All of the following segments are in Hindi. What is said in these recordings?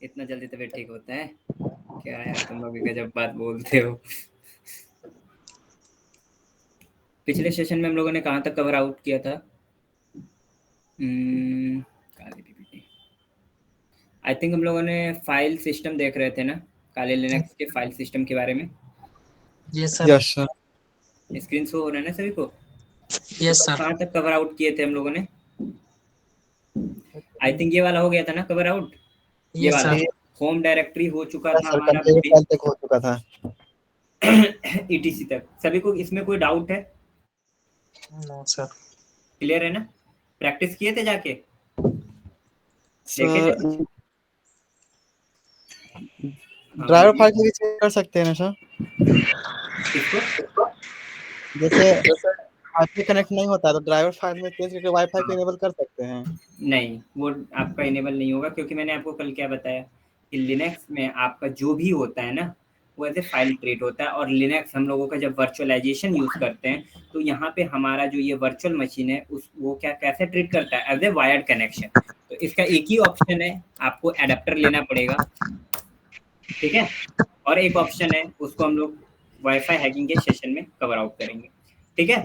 इतना जल्दी तबीयत ठीक होता है क्या यार? तुम लोग भी गजब बात बोलते हो। पिछले सेशन में हम लोगों ने कहाँ तक कवर आउट किया था? काली पीपीटी। आई थिंक हम लोगों ने फाइल सिस्टम देख रहे थे ना, काले लिनक्स के फाइल सिस्टम के बारे में। Yes sir. स्क्रीन शो हो रहा है ना सभी को? Yes sir. कहाँ तक कवर आउट किए थे हम लोगों ने? आई थिंक ये वाला हो गया था ना कवर आउट। ये यस वाला सर। होम डायरेक्टरी हो चुका था सर हमारा, कंप्लीट फाइल तक हो चुका था। ईटीसी तक। सभी को इसमें कोई डाउट है? No sir. क्लियर है ना? प्रैक्टिस किए थे जाके? देखे थे सर कुछ? हाँ ड्राइवर बोलिए। फाइल को भी चेक कर सकते हैं ना सर? किसको? जैसे वाईफाई कनेक्ट नहीं होता तो ड्राइवर फाइल में तेज करके वाईफाई को इनेबल कर सकते हैं। नहीं, वो आपका इनेबल नहीं होगा, क्योंकि मैंने आपको कल क्या बताया कि लिनक्स में आपका जो भी होता है ना, वो एज ए फाइल ट्रीट होता है। और लिनक्स हम लोगों का जब वर्चुअलाइजेशन यूज़ करते हैं, तो यहाँ पे हमारा जो ये वर्चुअल मशीन है उस वो क्या कैसे ट्रीट करता है? As a wired connection. तो इसका एक ही ऑप्शन है, आपको एडाप्टर लेना पड़ेगा, ठीक है? और एक ऑप्शन है, उसको हम लोग वाईफाई हैकिंग के सेशन में कवर आउट करेंगे, ठीक है?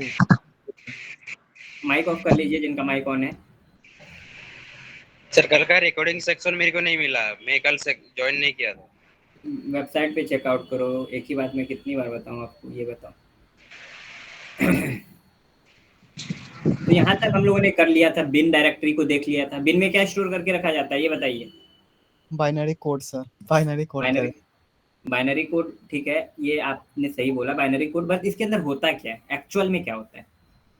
माइक ऑफ कर लीजिए जिनका माइक ऑन है। सर कल का रिकॉर्डिंग सेक्शन मेरे को नहीं मिला, मैं कल से ज्वाइन नहीं किया था। वेबसाइट पे चेकआउट करो। एक ही बात मैं कितनी बार बताऊं आपको, ये बताओ। तो यहाँ तक हम लोगों ने कर लिया था, बिन डायरेक्टरी को देख लिया था। बिन में क्या स्टोर करके रखा जाता है ये बताइए? Binary code sir, binary code binary binary code, ठीक है, ये आपने सही बोला बाइनरी कोड। बस इसके अंदर होता क्या है, एक्चुअल में क्या होता है?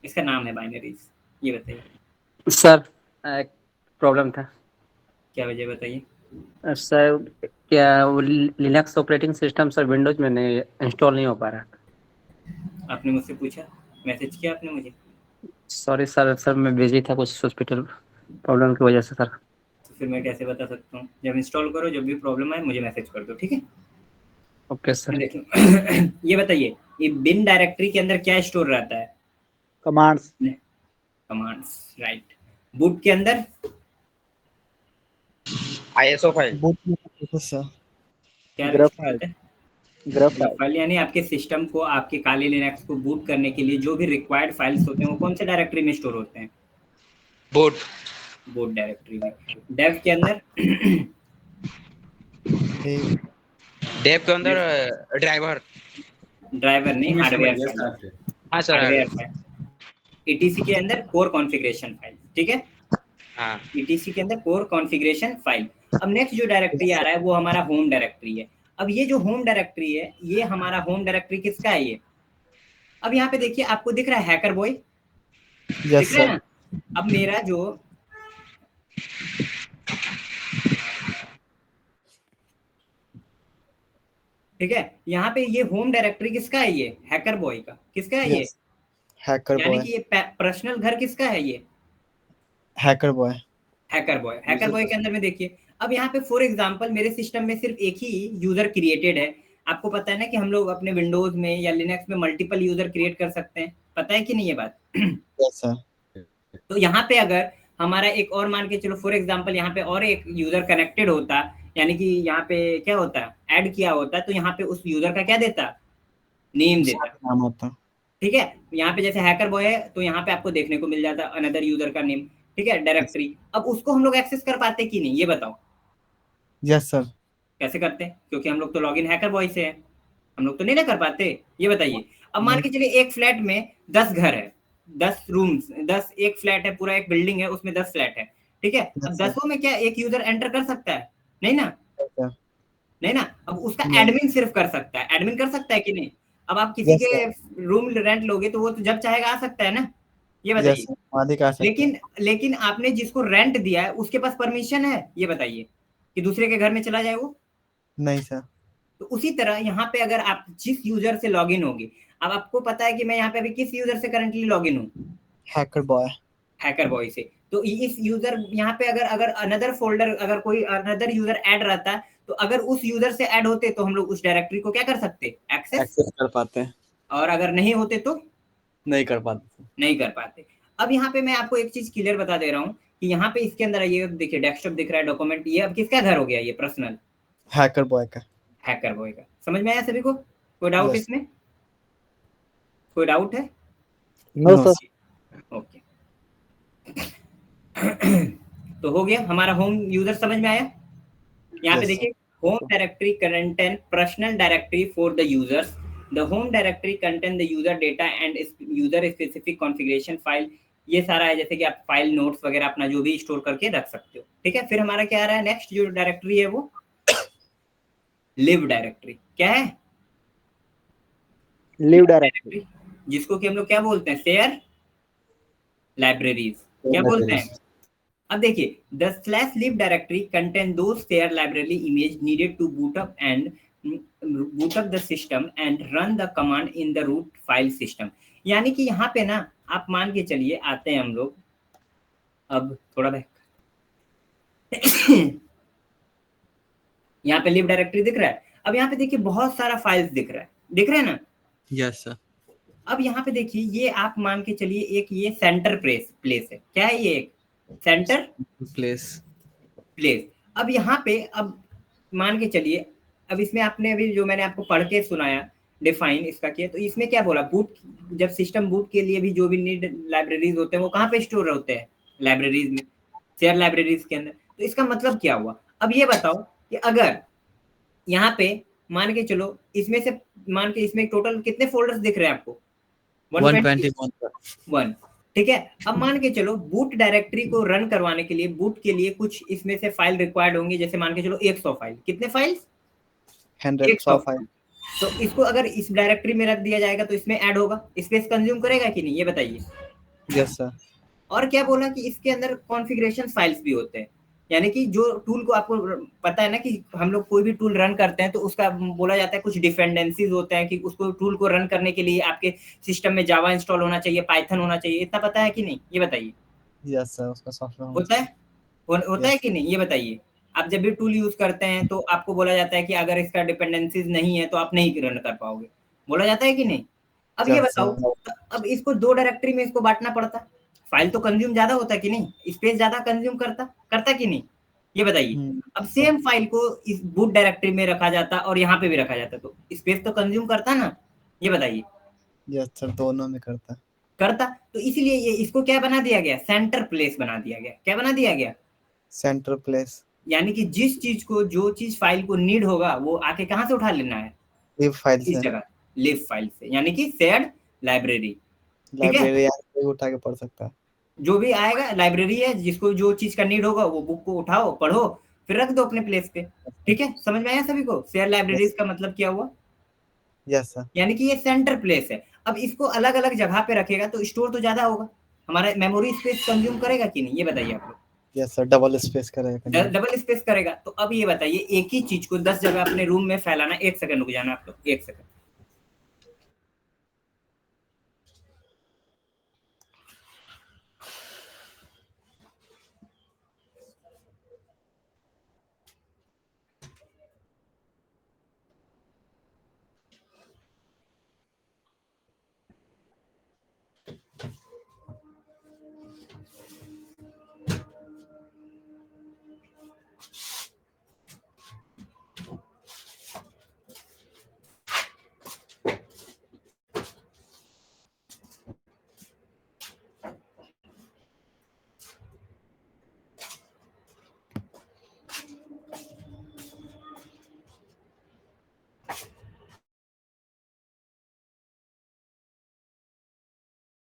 इसका नाम है बाइनरीज, ये बताइए। सर एक प्रॉब्लम था। क्या वजह बताइए? सर क्या वो Linux operating system sir Windows में नहीं इंस्टॉल नहीं हो पा रहा। आपने मुझसे पूछा, मैसेज किया आपने मुझे? सॉरी सर मैं बिजी था कुछ हॉस्पिटल प्रॉब्लम की वजह से सर। तो फिर मैं कैसे बता सकता हूँ? जब इंस्टॉल करो, जब भी प्रॉब्लम आए मुझे मैसेज कर दो, ठीक है? Okay sir. देखिए ये बताइए, ये बिन डायरेक्टरी के अंदर क्या स्टोर रहता है? कमांड्स। Commands, right. बूट के अंदर आईएसओ फाइल। बूट में सर क्या ग्रफ रहता है? ग्रफ फाइल, यानी आपके सिस्टम को, आपके काले लिनक्स को बूट करने के लिए जो भी रिक्वायर्ड फाइल्स होते हैं वो कौन से डायरेक्टरी में स्टोर होते हैं? बूट बूट डायरेक्टरी में। डेव के अंदर डेव के अंदर ड्राइवर नहीं, हार्डवेयर फाइल। हाँ सर हार्डवेयर फाइल। ईटीसी के अंदर कोर कॉन्फ़िगरेशन फाइल, ठीक है? हाँ ईटीसी के अंदर कोर कॉन्फ़िगरेशन फाइल। अब नेक्स्ट जो डायरेक्टरी आ रहा है वो हमारा होम डायरेक्टरी है। अब ये जो होम डायरेक्टरी है, ये हमारा होम डायरेक्टरी किसका है ये? अब यहाँ पे देखिए, आपको दिख रहा है हैकर बॉय? दिख रहा है ना? अब मेरा जो ठीक है, यहाँ पे ये होम डायरेक्टरी किसका है? ये हैकर बॉय का। किसका है ये? हैकर यानी बॉय। कि ये पर्सनल घर किसका है? ये hacker boy. Hacker boy. Hacker boy के अंदर में देखिए, अब यहाँ पे फॉर एग्जांपल मेरे सिस्टम में सिर्फ एक ही यूजर क्रिएटेड है। आपको पता है ना कि हम लोग अपने विंडोज में या लिनक्स में मल्टीपल यूजर क्रिएट कर सकते हैं, पता है कि नहीं ये बात? Yes sir. तो यहाँ पे अगर हमारा एक और, मान के चलो फॉर एग्जांपल यहाँ पे और एक यूजर कनेक्टेड होता, यानी कि यहाँ पे क्या होता, ऐड किया होता, तो यहाँ पे उस यूजर का क्या देता? नेम देता, नाम होता। ठीक है? यहाँ पे जैसे हैकर बॉय है तो यहाँ पे आपको देखने को मिल जाता अनदर यूजर का नेम, ठीक है, डायरेक्टरी। अब उसको हम लोग एक्सेस कर पाते कि नहीं ये बताओ? Yes sir. कैसे करते हैं? क्योंकि हम लोग तो लॉगिन हैकर बॉय से है, हम लोग तो नहीं ना कर पाते। ये बताइए, अब मान के चलिए एक फ्लैट में 10 घर है, 10 रूम्स, 10 एक फ्लैट है, पूरा एक बिल्डिंग है, उसमें 10 फ्लैट है, ठीक है? अब 10 में क्या एक यूजर एंटर कर सकता है? नहीं ना, नहीं ना। अब उसका एडमिन सिर्फ कर सकता है। एडमिन कर सकता है कि नहीं? अब आप किसी के रूम रेंट लोगे तो वो तो जब चाहेगा आ सकता है ना, ये बताइए? लेकिन आपने जिसको रेंट दिया है उसके पास परमिशन है, ये बताइए, कि दूसरे के घर में चला जाए वो? नहीं सर। तो उसी तरह यहाँ पे अगर आप जिस यूजर से लॉगिन होगी, अब आपको पता है कि मैं यहाँ पे अभी किस यूजर से करंटली लॉगिन हूँ? Hacker boy. हैकर बॉय से। तो इस यूजर यहाँ पे अगर अनदर फोल्डर, अगर कोई अनदर यूजर ऐड रहता, तो अगर उस यूजर से ऐड होते तो हम लोग उस डायरेक्टरी को क्या कर सकते? एक्सेस कर पाते हैं। और अगर नहीं होते तो नहीं कर पाते। नहीं कर पाते। अब यहाँ पे मैं आपको एक चीज क्लियर बता दे रहा हूँ कि यहाँ पे इसके अंदर ये देखिए डेस्कटॉप दिख रहा है, डॉक्यूमेंट, ये अब किसका घर हो गया, ये पर्सनल हैकर बॉय का। हैकर बॉय का। समझ में आया सभी को? कोई डाउट Yes. इसमें? कोई डाउट है? No No, sir. ओके। तो हो गया हमारा होम यूजर, समझ में आया? यहाँ पे Yes, देखिए home directory contain personal directory for the users, the home directory contain the user data and user specific configuration file. ये सारा है, जैसे कि आप फाइल नोट्स वगैरह अपना जो भी स्टोर करके रख सकते हो। ठीक है, फिर हमारा क्या आ रहा है नेक्स्ट जो डायरेक्टरी है वो लिव डायरेक्टरी। क्या है? live directory. जिसको कि हम लोग क्या बोलते हैं, शेयर लाइब्रेरीज। क्या बोलते हैं? अब देखिए the slash lib directory contain the share library image needed to boot up the system and run the command in the root file system. यानी कि यहाँ पे ना आप मान के चलिए, आते हैं हम लोग, अब थोड़ा बैक यहाँ पे लिव डायरेक्टरी दिख रहा है। अब यहाँ पे देखिए बहुत सारा फाइल्स दिख रहा है, दिख रहा है ना? Yes sir. अब यहाँ पे देखिए ये आप मान के चलिए एक ये सेंटर प्लेस है। क्या है ये? एक सेंटर प्लेस। अब यहाँ पे अब मान के चलिए, अब इसमें आपने अभी जो मैंने आपको पढ़ के सुनाया डिफाइन इसका किया, तो इसमें क्या बोला, बूट, जब सिस्टम बूट के लिए भी जो भी नीड लाइब्रेरीज होते हैं वो कहाँ पे स्टोर होते हैं? लाइब्रेरीज में, शेयर लाइब्रेरीज के अंदर। तो इसका मतलब क्या हुआ? अब ये बताओ कि अगर यहाँ पे मान के चलो इसमें से मान के इसमें टोटल कितने फोल्डर्स दिख रहे हैं आपको? 121। ठीक है, अब मान के चलो बूट डायरेक्टरी को रन करवाने के लिए, बूट के लिए कुछ इसमें से फाइल रिक्वायर्ड होंगी, जैसे मान के चलो 100 फाइल। कितने फाइल्स? 100 फाइल। तो इसको अगर इस डायरेक्टरी में रख दिया जाएगा तो इसमें ऐड होगा, स्पेस कंज्यूम करेगा कि नहीं, ये बताइए। Yes sir. और क्या बोला कि इसके अंदर कॉन्फ़िगरेशन फाइल्स भी होते हैं, यानी कि जो टूल को आपको पता है ना कि हम लोग कोई भी टूल रन करते हैं तो उसका बोला जाता है कुछ डिपेंडेंसीज होते हैं कि उसको टूल को रन करने के लिए आपके सिस्टम में जावा इंस्टॉल होना चाहिए, पाइथन होना चाहिए। इतना पता है कि नहीं, ये बताइए। यस सर, उसका सॉफ्टवेयर होता है, होता है कि नहीं, ये बताइए। आप जब भी टूल यूज करते हैं तो आपको बोला जाता है कि अगर इसका डिपेंडेंसीज नहीं है तो आप नहीं रन कर पाओगे, बोला जाता है कि नहीं? अब ये बताओ, अब इसको दो डायरेक्टरी में इसको बांटना पड़ता, फाइल तो कंज्यूम ज्यादा होता कि नहीं, स्पेस ज्यादा कंज्यूम करता कि नहीं, ये बताइए। अब सेम फाइल को इस बूट डायरेक्टरी में रखा जाता और यहाँ पे भी रखा जाता तो स्पेस तो कंज्यूम करता ना, ये बताइए। यस सर, दोनों में करता। तो इसीलिए ये इसको क्या बना दिया गया, सेंटर प्लेस बना दिया गया। क्या बना दिया गया? Centre place. यानी कि जिस चीज को, जो चीज फाइल को नीड होगा वो आके कहाँ से उठा लेना है, लिव फाइल से, इस जगह लिव फाइल से, यानी कि शेयर्ड लाइब्रेरी। लाइब्रेरी उठा के पढ़ सकता है, जो भी आएगा लाइब्रेरी है, जिसको जो चीज का नीड होगा वो बुक को उठाओ, पढ़ो, फिर रख दो अपने प्लेस पे। ठीक है, समझ में आया सभी को शेयर लाइब्रेरीज का मतलब क्या हुआ? Yes sir. यानी कि ये सेंटर प्लेस है। अब इसको अलग अलग जगह पे रखेगा तो स्टोर तो ज्यादा होगा, हमारा मेमोरी स्पेस कंज्यूम करेगा कि नहीं, ये बताइए आप लोग। यस सर, डबल स्पेस करेगा, डबल स्पेस करेगा। तो अब ये बताइए, एक ही चीज को 10 जगह अपने रूम में फैलाना, 1 सेकंड रुक जाना आप लोग, 1 सेकंड।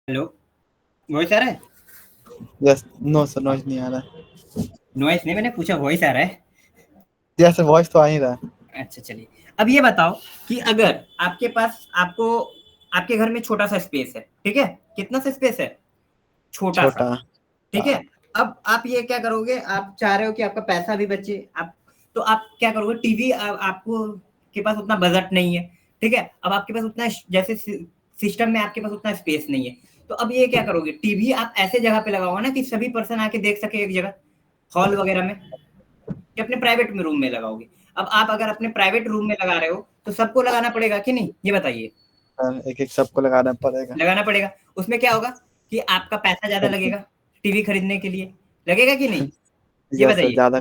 हेलो, वॉइस आ रहा है? यस, नो सर, नॉइज नहीं आ रहा है। नॉइज नहीं, मैंने पूछा वॉइस आ रहा है? यस सर, वॉइस तो आ ही रहा है। अच्छा चलिए, अब ये बताओ कि अगर आपके पास, आपको आपके घर में छोटा सा स्पेस है, ठीक है, कितना सा स्पेस है? छोटा सा, ठीक है। अब आप ये क्या करोगे, आप चाह रहे हो कि आपका पैसा भी बचे, तो आप क्या करोगे, टीवी आपको के पास उतना बजट नहीं है, ठीक है, अब आपके पास उतना, जैसे सिस्टम में आपके पास उतना स्पेस नहीं है, तो अब ये क्या करोगे, टीवी आप ऐसे जगह पे लगाओगे ना कि सभी पर्सन आके देख सके एक जगह, हॉल वगैरह में, कि अपने प्राइवेट में रूम में लगाओगे। अब आप अगर अपने प्राइवेट रूम में लगा रहे हो तो सबको लगाना पड़ेगा कि नहीं, ये बताइए। एक एक सबको लगाना पड़ेगा। उसमें क्या होगा कि आपका पैसा ज्यादा लगेगा टीवी खरीदने के लिए, लगेगा कि नहीं, ये Yes, sir, बताइए। ज्यादा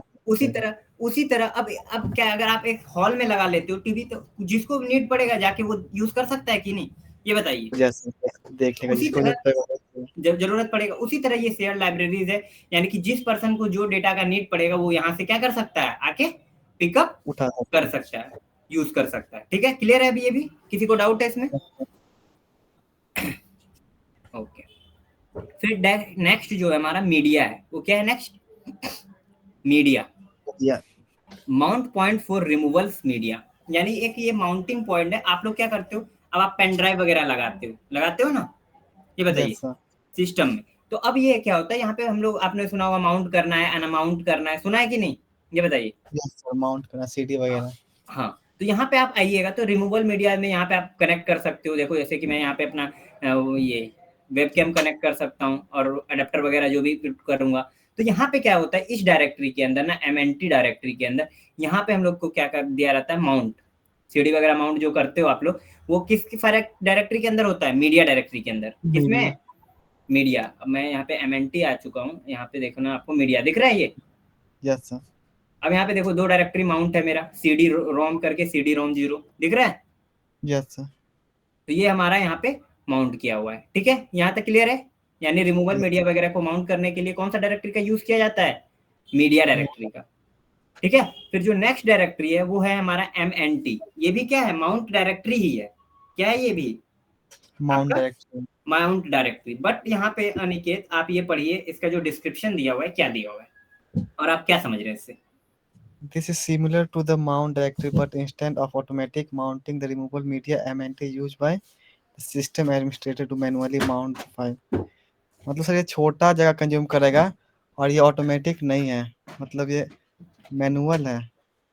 उसी तरह अब क्या, अगर आप एक हॉल में लगा लेते हो टीवी, तो जिसको नीड पड़ेगा जाके वो यूज कर सकता है कि नहीं, ये बताइए। Yes, sir, देखेगा उसी जिसको तरह जरूरत पड़ेगा। जब जरूरत पड़ेगा, उसी तरह ये शेयर लाइब्रेरीज है, यानी कि जिस पर्सन को जो डेटा का नीड पड़ेगा वो यहाँ से क्या कर सकता है, आके पिकअप उठा सकते कर सकता है, यूज कर सकता है। ठीक है, क्लियर है अभी ये भी, किसी को डाउट है इसमें? ओके, फिर नेक्स्ट जो है हमारा मीडिया है, वो क्या है नेक्स्ट, मीडिया, या mount point for removals media, यानी एक ये माउंटिंग पॉइंट है। आप लोग क्या करते हो, अब आप पेन ड्राइव वगैरह लगाते हो ना, ये बताइए Yes, sir. सिस्टम में। तो अब ये क्या होता है, यहाँ पे हम लोग, आपने सुना होगा माउंट करना है, अनमाउंट करना है, सुना है कि नहीं, ये बताइए। Yes, sir, माउंट करना CD वगैरह। हाँ, तो यहाँ पे आप आइएगा तो रिमूवल मीडिया में यहाँ पे आप कनेक्ट कर सकते हो। देखो जैसे कि मैं यहाँ पे अपना ये वेबकैम कनेक्ट कर सकता हूँ और अडेप्टर वगैरह जो भी करूंगा। तो यहाँ पे क्या होता है, इस डायरेक्टरी के अंदर ना, MNT डायरेक्टरी के अंदर, यहाँ पे हम लोग को क्या कर दिया रहता है, माउंट, सीडी वगैरह माउंट जो करते हो आप लोग, वो किसकी डायरेक्टरी के अंदर होता है, मीडिया डायरेक्टरी के अंदर। किसमें, मीडिया। अब मैं यहाँ पे MNT आ चुका हूँ, यहाँ पे देखो ना, आपको मीडिया दिख रहा है ये। Yes, sir. अब यहाँ पे देखो 2 डायरेक्टरी माउंट है मेरा, CD रोम करके CD रोम 0 दिख रहा है। Yes, sir. तो ये हमारा यहाँ पे माउंट किया हुआ है। ठीक है, यहाँ तक क्लियर है। यानी रिमूवल मीडिया वगैरह को माउंट करने के लिए कौन सा डायरेक्टरी का यूज किया जाता है, मीडिया डायरेक्टरी का। ठीक है, फिर जो नेक्स्ट डायरेक्टरी है वो है हमारा MNT। ये भी क्या है, माउंट डायरेक्टरी ही है। क्या है ये भी, माउंट आपका डायरेक्टरी। Mount directory. बट यहाँ पे अनिकेत आप ये पढ़िए, इसका जो डिस्क्रिप्शन दिया हुआ है, क्या दिया हुआ है और आप क्या समझ रहे हैं इससे। This is similar to the mount directory, but instead of automatic mounting the removable media, MNT used by the system administrator to manually mount the file. मतलब सर ये छोटा जगह कंज्यूम करेगा और ये ऑटोमेटिक नहीं है, मतलब ये मैनुअल है।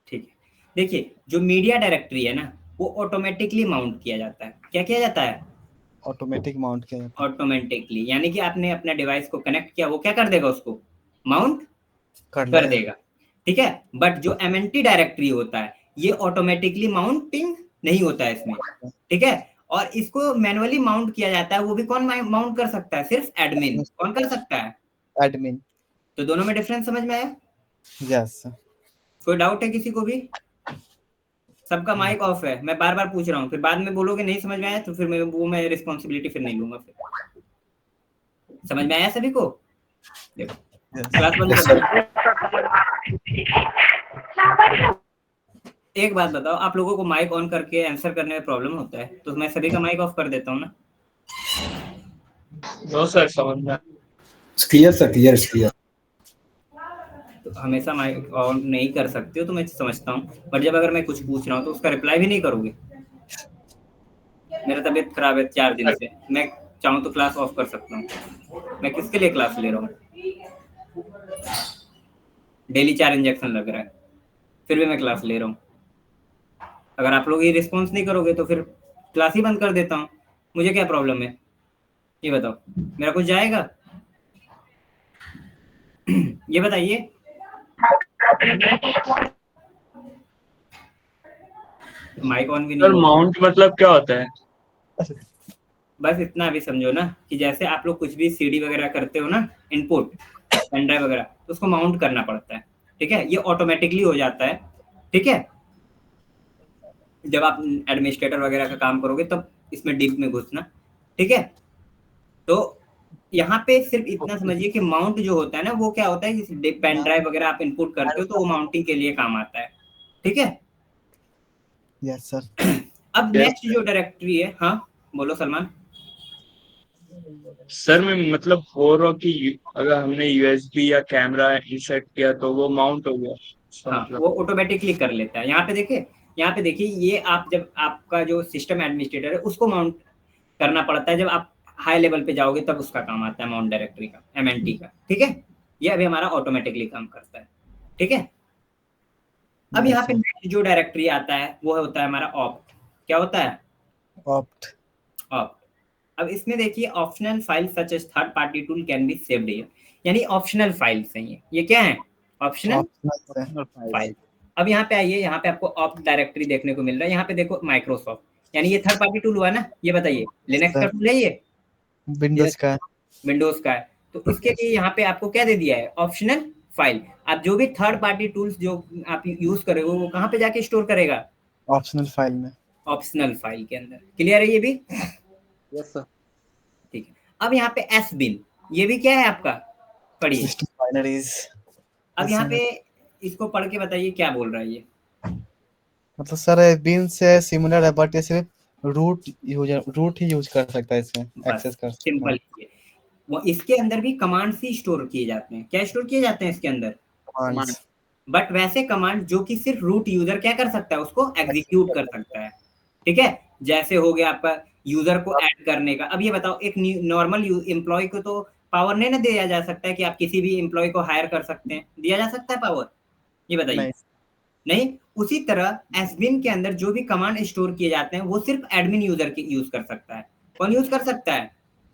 ठीक है, देखिए जो मीडिया डायरेक्टरी है ना, वो ऑटोमेटिकली माउंट किया जाता है। क्या किया जाता है, ऑटोमेटिक माउंट किया जाता ऑटोमेटिकली, यानी कि आपने अपना डिवाइस को कनेक्ट किया, वो क्या कर देगा, उसको माउंट है कर देगा। ठीक है, बट जो MNT डायरेक्टरी होता है, ये ऑटोमेटिकली माउंटिंग नहीं होता है इसमें। ठीक है, और इसको मैनुअली माउंट किया जाता है। वो भी कौन माउंट कर सकता है, सिर्फ एडमिन। कौन कर सकता है, एडमिन। तो दोनों में डिफरेंस समझ में आया। यस, कोई डाउट है किसी को भी? सबका माइक ऑफ है, मैं बार बार पूछ रहा हूँ, फिर बाद में बोलोगे नहीं समझ में आया, तो फिर मैं रिस्पॉन्सिबिलिटी फिर नहीं लूंगा। फिर समझ में आया सभी को? देखो क्लास बंद कर। एक बात बताओ, आप लोगों को माइक ऑन करके आंसर करने में प्रॉब्लम होता है, तो मैं सभी का माइक ऑफ कर देता हूँ ना। नो सर, समझ में क्लियर सर, क्लियर। तो हमेशा माइक ऑन नहीं कर सकते हो तो मैं समझता हूँ, बट जब अगर मैं कुछ पूछ रहा हूँ तो उसका रिप्लाई भी नहीं करोगे। मेरा तबीयत खराब है 4 दिन से, मैं चाहूँ तो क्लास ऑफ कर सकता हूँ। मैं किसके लिए क्लास ले रहा हूँ, डेली 4 इंजेक्शन लग रहा है, फिर भी मैं क्लास ले रहा हूँ। अगर आप लोग ये रिस्पॉन्स नहीं करोगे तो फिर क्लास ही बंद कर देता हूँ। मुझे क्या प्रॉब्लम है, ये बताओ, मेरा कुछ जाएगा? ये बताइए। माइक ऑन भी नहीं। सर माउंट मतलब क्या होता है? बस इतना अभी समझो ना, कि जैसे आप लोग कुछ भी CD वगैरह करते हो ना, इनपुट पेन ड्राइव वगैरह, तो उसको माउंट करना पड़ता है। ठीक है, ये ऑटोमेटिकली हो जाता है। ठीक है, जब आप एडमिनिस्ट्रेटर वगैरह का काम करोगे तब इसमें डीप में घुसना। ठीक है, तो यहाँ पे सिर्फ इतना समझिए कि माउंट जो होता है ना, वो क्या होता है, पेन ड्राइव वगैरह आप इनपुट करते हो तो वो माउंटिंग के लिए काम आता है। ठीक है, यस सर। अब नेक्स्ट जो डायरेक्टरी है, हाँ बोलो सलमान। सर मैं मतलब हो रहा कि अगर हमने USB या कैमरा इंसर्ट किया तो वो माउंट हो गया। हाँ, मतलब वो ऑटोमेटिकली कर लेता है। यहाँ पे देखिए, ये आप जब आपका जो सिस्टम एडमिनिस्ट्रेटर है उसको माउंट करना पड़ता है, जब आप हाई लेवल पे जाओगे तब उसका काम आता है माउंट डायरेक्टरी का, MNT का। ठीक है, ये अभी हमारा ऑटोमेटिकली काम करता है। ठीक है, अब यहाँ पे जो डायरेक्टरी आता है वो होता है हमारा ऑप्ट। क्या होता है, ऑप्ट। अब इसमें देखिए, optional file such as third party tool can be saved here, यानी ऑप्शनल फाइल्स हैं ये क्या है, ऑप्शनल फाइल। अब यहाँ पे आइए, यहाँ पे आपको ऑप्ट डायरेक्टरी देखने को मिल रहा है। यहाँ पे देखो माइक्रोसॉफ्ट, यानी ये थर्ड पार्टी टूल हुआ ना। ये बताइए, लिनक्स का टूल है ये, विंडोज का है। तो इसके लिए यहाँ पे आपको क्या दे दिया है, ऑप्शनल फाइल। आप जो भी थर्ड पार्टी टूल्स जो आप यूज करोगे वो कहाँ पे जाके स्टोर करेगा, ऑप्शनल फाइल में, ऑप्शनल फाइल के अंदर। क्लियर है ये भी? Yes sir. ठीक है। अब यहाँ पे एस बिन, ये भी क्या है आपका, पढ़िए। System binaries. अब यहाँ पे इसको पढ़ के बताइए क्या बोल रहा है ये। मतलब सर बिन से सिमिलर है बट ये सिर्फ रूट ही यूज कर सकता है, इसमें एक्सेस कर सकता सिंपल है। वो इसके अंदर भी कमांड्स ही स्टोर किए जाते हैं। क्या स्टोर किए जाते हैं इसके अंदर? कमांड्स। बट वैसे कमांड जो कि सिर्फ रूट यूजर क्या कर सकता है, उसको एग्जीक्यूट कर सकता है। ठीक है, जैसे हो गया आपका यूजर को ऐड करने का। अब ये बताओ, एक नॉर्मल एम्प्लॉय को तो पावर नहीं ना दिया जा सकता है कि आप किसी भी एम्प्लॉय को हायर कर सकते हैं, दिया जा सकता है पावर? ये बताइए। नहीं। उसी तरह एसबिन के अंदर जो भी कमांड स्टोर किए जाते हैं वो सिर्फ एडमिन यूजर के यूज कर सकता है। कौन यूज कर सकता है?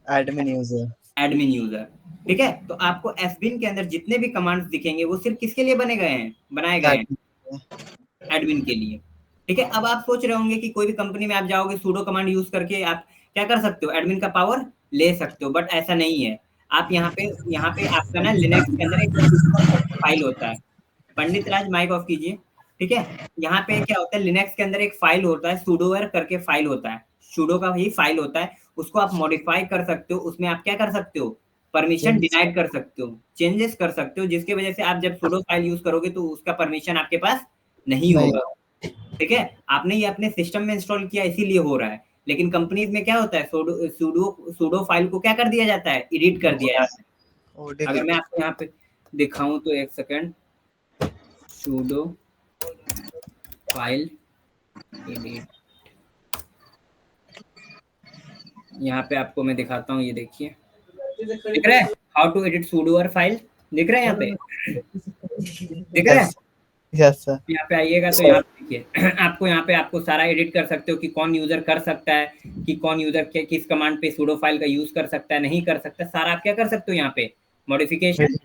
Admin user. Admin user. ठीक है, तो आपको एसबिन के अंदर जितने भी कमांड्स दिखेंगे वो सिर्फ किसके लिए बनाए गए हैं? एडमिन के लिए। ठीक है, अब आप सोच रहे होंगे कि कोई भी कंपनी में आप जाओगे, सूडो कमांड यूज करके आप क्या कर सकते हो, एडमिन का पावर ले सकते हो। बट ऐसा नहीं है। आप यहाँ पे आपका ना लिनक्स के अंदर एक फाइल होता है। पंडित राज माइक ऑफ कीजिए। ठीक है, यहाँ पे क्या होता है, लिनक्स के अंदर एक फाइल होता है, सुडोवेयर करके फाइल होता है, सुडो का ही फाइल होता है। उसको आप मॉडिफाई कर सकते हो, उसमें आप क्या कर सकते हो, परमिशन डिनाइड कर सकते हो, चेंजेस कर सकते हो, जिसकी वजह से आप जब सुडो फाइल यूज करोगे तो उसका परमिशन आपके पास नहीं होगा। ठीक है, आपने ये अपने सिस्टम में इंस्टॉल किया इसीलिए हो रहा है। लेकिन कंपनीज में क्या होता है, सुडो फाइल को क्या कर दिया जाता है, एडिट कर दिया जाता है। अगर मैं आपको यहाँ पे दिखाऊं तो एक सेकंड, sudo फाइल एडिट, यहाँ पे आपको मैं दिखाता हूँ। ये देखिए, दिख रहा है how to edit sudo file, दिख रहा है यहाँ पे, दिख रहा है? Yes sir. यहाँ पे आइएगा तो यहाँ पे देखिए आपको सारा एडिट कर सकते हो कि कौन यूजर कर सकता है, कि कौन यूजर किस कमांड पे sudo फाइल का यूज कर सकता है, नहीं कर सकता, सारा आप क्या कर सकते हो यहाँ पे, मॉडिफिकेशन।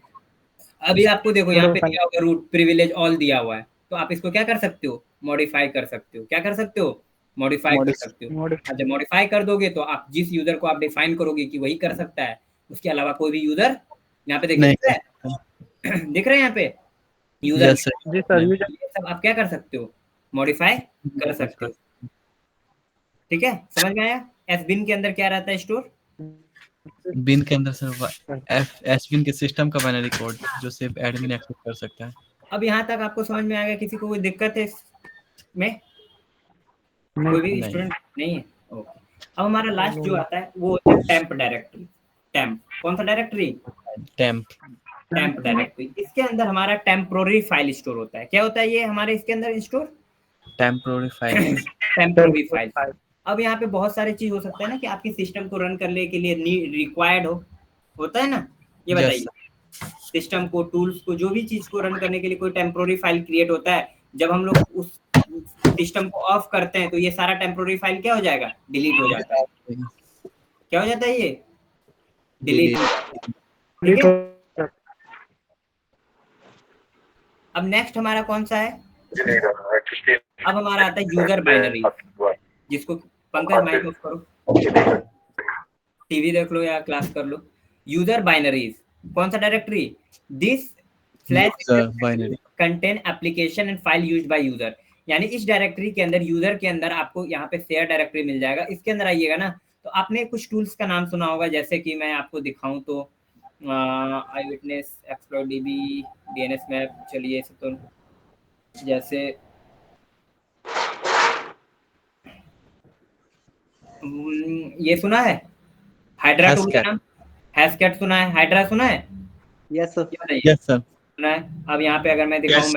अभी आपको देखो यहाँ पे दिया होगा रूट प्रिविलेज ऑल दिया हुआ है, तो आप इसको क्या कर सकते हो, मॉडिफाई कर सकते हो। क्या कर सकते हो, मॉडिफाई कर सकते हो। जब मॉडिफाई कर दोगे तो आप जिस यूजर को आप डिफाइन करोगे कि वही कर सकता है, उसके अलावा कोई भी यूजर यहाँ पे देखिए दिख रहा है यहाँ पे यूजर, ये सब आप क्या कर सकते हो, मॉडिफाई कर सकते हो। ठीक है, समझ में आया? एस बिन के अंदर क्या रहता है स्टोर? बिन के अंदर सर एस बिन के सिस्टम का बाइनरी कोड जो सिर्फ एडमिन एक्सेस कर सकता है। अब यहाँ तक आपको समझ में आ गया? किसी को कोई दिक्कत है इसमें? कोई भी स्टूडेंट नहीं है? ओके। अब हमारा लास्ट जो आता है वो होता है टेम्प डायरेक्टरी। टेम्प कौन सा डायरेक्टरी? Temp directory. इसके अंदर हमारा टेम्पोररी फाइल स्टोर होता है। क्या होता है ये हमारे इसके अंदर स्टोर? Temporary file. अब यहाँ पे बहुत सारे चीज हो सकता है ना कि आपकी सिस्टम को रन करने के लिए रिक्वायर्ड होता है ना। ये बताइए, सिस्टम को, टूल्स को, जो भी चीज को रन करने के लिए कोई टेम्पोररी फाइल क्रिएट होता है। जब हम लोग उस सिस्टम को ऑफ करते हैं तो ये सारा टेम्पोररी फाइल क्या हो जाएगा, डिलीट हो जाता है। क्या हो जाता है ये, डिलीट। ठीक है, अब नेक्स्ट हमारा कौन सा है? अब हमारा आता है यूजर बाइनरी, जिसको पंकज माइक ऑफ करो, टीवी देख लो या क्लास कर लो। यूजर बाइनरीज कौन सा directory? This slash binary contain application and file used by user. यानी इस डायरेक्टरी के अंदर, यूजर के अंदर आपको यहाँ पे शेयर डायरेक्टरी मिल जाएगा। इसके अंदर आइएगा ना तो आपने कुछ टूल्स का नाम सुना होगा, जैसे कि मैं आपको दिखाऊं तो I witness, explore DB, DNS map, चलिए इसे तो जैसे ये सुना है हाइड्रा टूल का नाम? हैशकैट सुना है? हाइड्रा सुना है? Yes sir. यस सर सुना है। अब यहाँ पे अगर मैं दिखाऊं,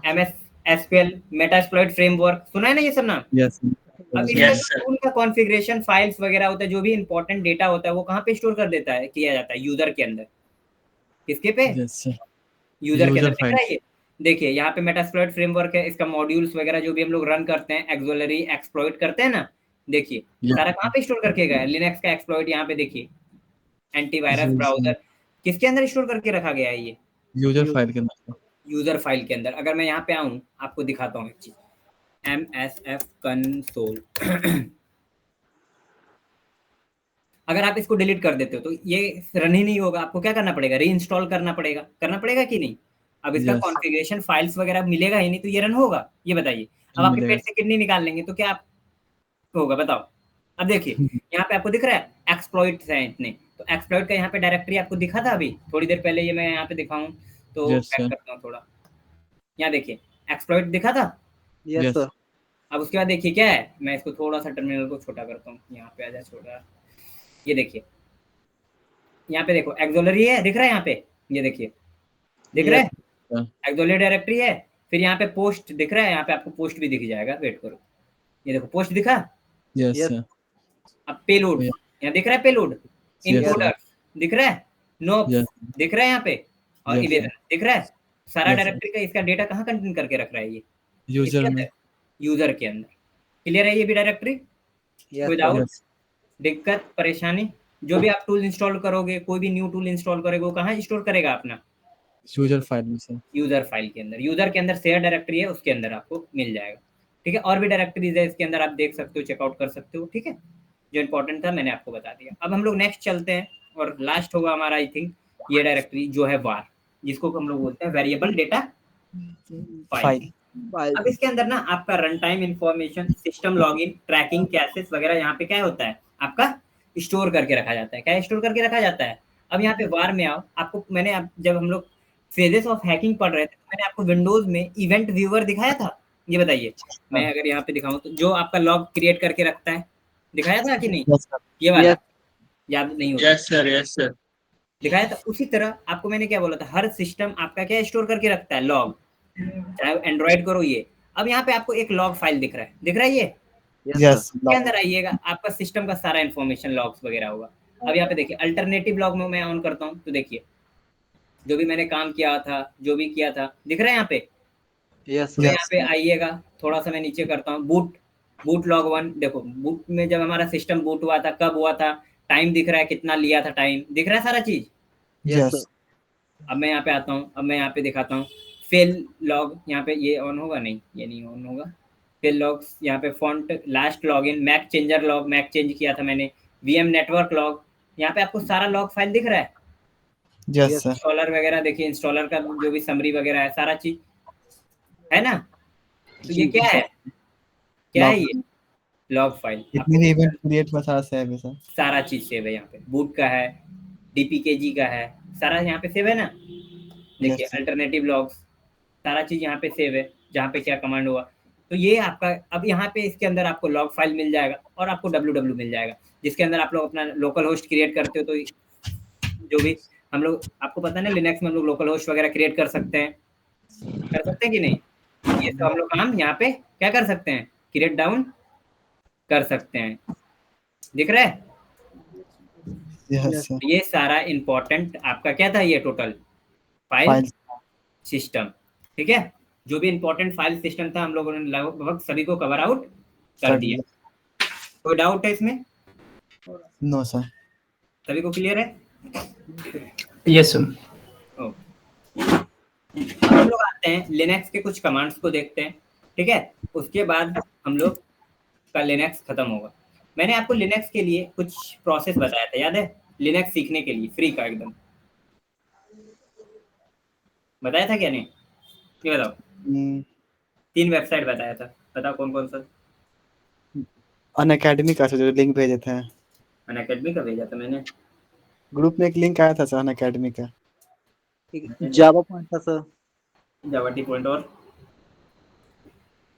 MS SQL मेटास्प्लॉइट फ्रेमवर्क सुना है ना ये सब नाम? यस। अब इसका टूल का कॉन्फ़िगरेशन, फाइल्स वगैरह होता है, जो भी इंपॉर्टेंट डेटा होता है वो कहाँ पे स्टोर कर देता है, किया जाता है यूजर के अंदर। किसके पे? यूजर के अंदर। देखिए यहाँ पे मेटास्प्लॉइट फ्रेमवर्क है, इसका मॉड्यूल्स वगैरह जो भी हम लोग रन करते हैं, एक्सप्लोररी एक्सप्लॉइट करते हैं ना, देखिए सारा कहाँ पे स्टोर करके गया है, लिनक्स का एक्सप्लॉइट। यहाँ पे देखिए एंटीवायरस ब्राउजर, किसके अंदर स्टोर करके रखा गया है ये? यूजर फाइल के अंदर। यूजर फाइल के अंदर। अगर मैं यहाँ पे आऊँ, आपको दिखाता हूँ एक चीज, MSF कंसोल। अगर आप इसको डिलीट कर देते हो तो ये रन ही नहीं होगा, आपको क्या करना पड़ेगा, री इंस्टॉल करना पड़ेगा कि नहीं? अब इसका Yes. कॉन्फ़िगरेशन फाइल्स वगैरह मिलेगा ही नहीं तो ये रन होगा? ये बताइए। अब आपके मिलेगा। पेट से किडनी निकाल लेंगे तो क्या होगा बताओ? अब देखिए यहाँ पे आपको दिख रहा है एक्सप्लॉइट्स हैं इतने, तो एक्सप्लॉइट का यहाँ पे डायरेक्टरी आपको दिखा था अभी थोड़ी देर पहले, ये मैं यहाँ पे दिखाऊं तो Yes, बैक sir. करता हूँ थोड़ा। यहाँ देखिए एक्सप्लॉइट दिखा था। Yes Yes. सर। अब उसके बाद देखिए क्या है, मैं इसको थोड़ा सा टर्मिनल को छोटा करता हूँ, यहाँ पे आ जाए छोटा। ये देखिए यहाँ पे देखो एक्सोलरी है, दिख रहा है यहाँ पे, ये देखिए दिख रहा है हाँ। एक्सोलरी डायरेक्टरी है। फिर यहाँ पे पोस्ट दिख रहा है, यहाँ पे आपको पोस्ट भी दिख जाएगा, वेट करो, ये देखो पोस्ट दिखा। Yes, Yes. sir. अब पेलोड Yeah. यहाँ दिख रहा है, पेलोड Yes, इनकोडर्स दिख रहा है, नोप्स Yes. दिख रहा है यहाँ पे, और Yes, इवेदर दिख रहा है। सारा Yes, sir. डायरेक्टरी का इसका डेटा कहाँ कंटेन करके रख रहा है ये? User इसके में। अंदर, यूजर के अंदर। क्लियर है ये भी डायरेक्टरी? Yes without Yes. दिक्कत परेशानी, जो भी आप टूल इंस्टॉल करोगे, कोई भी न्यू टूल इंस्टॉल करोगे, वो कहाँ स्टोर करेगा अपना? User फाइल में सर। यूजर फाइल के अंदर। यूजर के अंदर शेयर डायरेक्टरी है, उसके अंदर आपको मिल जाएगा। ठीक है, और भी डायरेक्टरीज है इसके अंदर, आप देख सकते हो, चेकआउट कर सकते हो। ठीक है, जो इंपॉर्टेंट था मैंने आपको बता दिया। अब हम लोग नेक्स्ट चलते हैं और लास्ट होगा हमारा आई थिंक ये डायरेक्टरी जो है वार, जिसको हम लोग बोलते हैं वेरिएबल डेटा फाइल। अब इसके अंदर ना आपका run time information, system login, tracking, caches वगैरह यहाँ पे क्या होता है आपका स्टोर करके रखा जाता है। क्या स्टोर करके रखा जाता है? अब यहाँ पे वार में आओ, आपको मैंने जब हम लोग फेजेस ऑफ हैकिंग पढ़ रहे थे तो मैंने आपको विंडोज में इवेंट व्यूअर दिखाया था। ये बताइए, मैं अगर यहाँ पे दिखाऊं तो जो आपका लॉग क्रिएट करके रखता है, दिखाया था कि नहीं? Yes, sir. ये वाला Yes. याद नहीं होता? यस सर दिखाया था। उसी तरह आपको मैंने क्या बोला था, हर सिस्टम आपका क्या स्टोर करके रखता है, लॉग, चाहे एंड्रॉइड करो ये। अब यहाँ पे आपको एक लॉग फाइल दिख रहा है, दिख रहा है ये? Yes. के अंदर आइएगा, आपका सिस्टम का सारा इन्फॉर्मेशन लॉग्स वगैरह होगा। अब यहाँ पे देखिए अल्टरनेटिव लॉग में मैं ऑन करता हूँ तो देखिए जो भी मैंने काम किया था, जो भी किया था, दिख रहा है यहाँ पे। यस तो यहाँ पे आइएगा, थोड़ा सा मैं नीचे करता हूँ, बूट लॉग 1। देखो बूट में जब हमारा सिस्टम बूट हुआ था, कब हुआ था, टाइम दिख रहा है, कितना लिया था टाइम, दिख रहा है सारा चीज। Yes. अब मैं यहाँ पे आता हूँ, अब मैं यहाँ पे दिखाता हूँ फेल लॉग। यहाँ पे ये ऑन होगा? नहीं, ये नहीं ऑन होगा। फेल लॉग्स, यहाँ पे font, last login, mac changer log, mac change किया था मैंने, वीएम नेटवर्क लॉग। यहाँ पे आपको सारा लॉग फाइल दिख रहा है। Yes, sir. इंस्टॉलर वगैरह देखिए, इंस्टॉलर का जो भी समरी वगैरह है, सारा चीज है ना। तो ये क्या है, क्या है ये लॉग फाइल? कितने भी इवेंट क्रिएट में सारा सेव है सर। सारा चीज सेव है यहाँ पे, बूट का है, डीपीकेजी का है, सारा यहाँ पे सेव है ना। देखिए अल्टरनेटिव लॉग्स, सारा चीज यहाँ पे सेव है, जहाँ पे क्या कमांड हुआ। तो ये आपका, अब यहाँ पे इसके अंदर आपको लॉग फाइल मिल जाएगा और आपको www मिल जाएगा, जिसके अंदर आप लोग अपना लोकल होस्ट क्रिएट करते हो। तो जो भी हम लोग, आपको पता है ना लिनक्स में हम लोग लोकल होस्ट वगैरह क्रिएट कर सकते हैं कि नहीं? ये तो हम लोग काम यहाँ पे क्या कर सकते हैं, क्रिएट डाउन कर सकते हैं। दिख रहा है? Yes, sir. ये सारा इंपॉर्टेंट आपका क्या था, ये टोटल फाइल Files. सिस्टम। ठीक है, जो भी इंपॉर्टेंट फाइल सिस्टम था हम लोगों ने लगभग सभी को कवर आउट कर दिया। कोई डाउट है इसमें? No, sir. सभी को क्लियर है? Yes sir. हम लोग आते हैं लिनक्स के कुछ कमांड्स को देखते हैं। ठीक है, उसके बाद हम लोग का लिनक्स खत्म होगा। मैंने आपको लिनक्स के लिए कुछ प्रोसेस बताया था, याद है? लिनक्स सीखने के लिए फ्री का एकदम बताया था क्या नहीं? ये बताओ। 3 वेबसाइट बताया था, बताओ कौन कौन सा? अनअकैडमी का जो लिंक भेजे थे, अनअकैडमी का भेजा था मैंने। ग्रुप में एक लिंक आया था सर अनअकैडमी का। जावा पॉइंट था सर। जावा टी पॉइंट और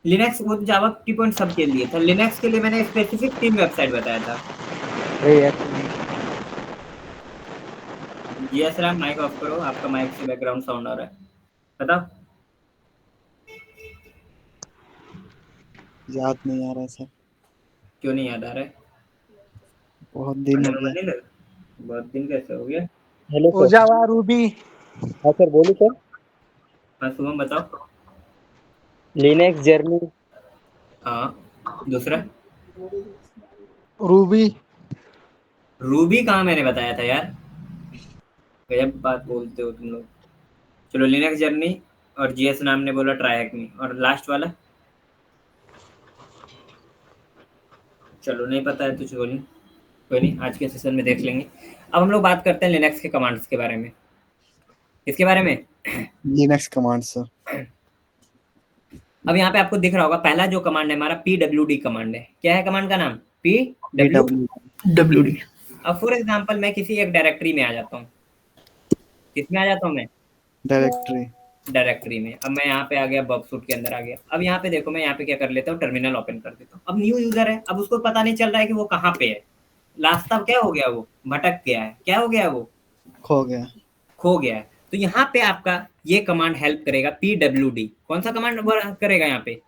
लिनक्स, वो जावा टी पॉइंट सबके लिए था। लिनक्स के लिए मैंने स्पेसिफिक 3 वेबसाइट बताया था। जीएस राम माइक ऑफ करो, आपका माइक से बैकग्राउंड साउंड आ रहा है, बताओ। याद नहीं आ रहा सर। क्यों नहीं याद आ रहा है? बहुत दिन हो गया। नहीं लगा? बहुत दिन कैसे हो गया? हेलो जावा रूबी। हाँ सर बोलो सर। हाँ शुभम बताओ। Linux journey. हाँ दूसरा रूबी। रूबी कहाँ मैंने बताया था यार, गजब बात बोलते हो तुम लोग। चलो लिनक्स जर्नी और जीएस नाम ने बोला ट्राई हैक मी, और लास्ट वाला चलो नहीं पता है तो चलो कोई नहीं, आज के सेशन में देख लेंगे। अब हम लोग बात करते हैं लिनक्स के कमांड्स के बारे में। किसके बारे में? Linux command sir. अब यहाँ पे आपको दिख रहा होगा पहला जो कमांड है हमारा pwd कमांड है। क्या है कमांड का नाम? pwd। अब फॉर एग्जांपल मैं किसी एक डायरेक्टरी में आ जाता हूँ। किसमें आ जाता हूँ मैं? डायरेक्टरी में। अब मैं यहाँ पे आ गया, बबसूट के अंदर आ गया। अब यहाँ पे देखो मैं यहाँ पे क्या कर लेता हूँ, टर्मिनल ओपन कर देता हूँ। अब न्यू यूजर है, अब उसको पता नहीं चल रहा है कि वो कहाँ पे है। लास्ट तब क्या हो गया, वो भटक गया है। क्या हो गया, वो खो गया है। तो यहाँ पे आपका ये कमांड हेल्प करेगा, pwd। कौन सा कमांड करेगा यहाँ पे?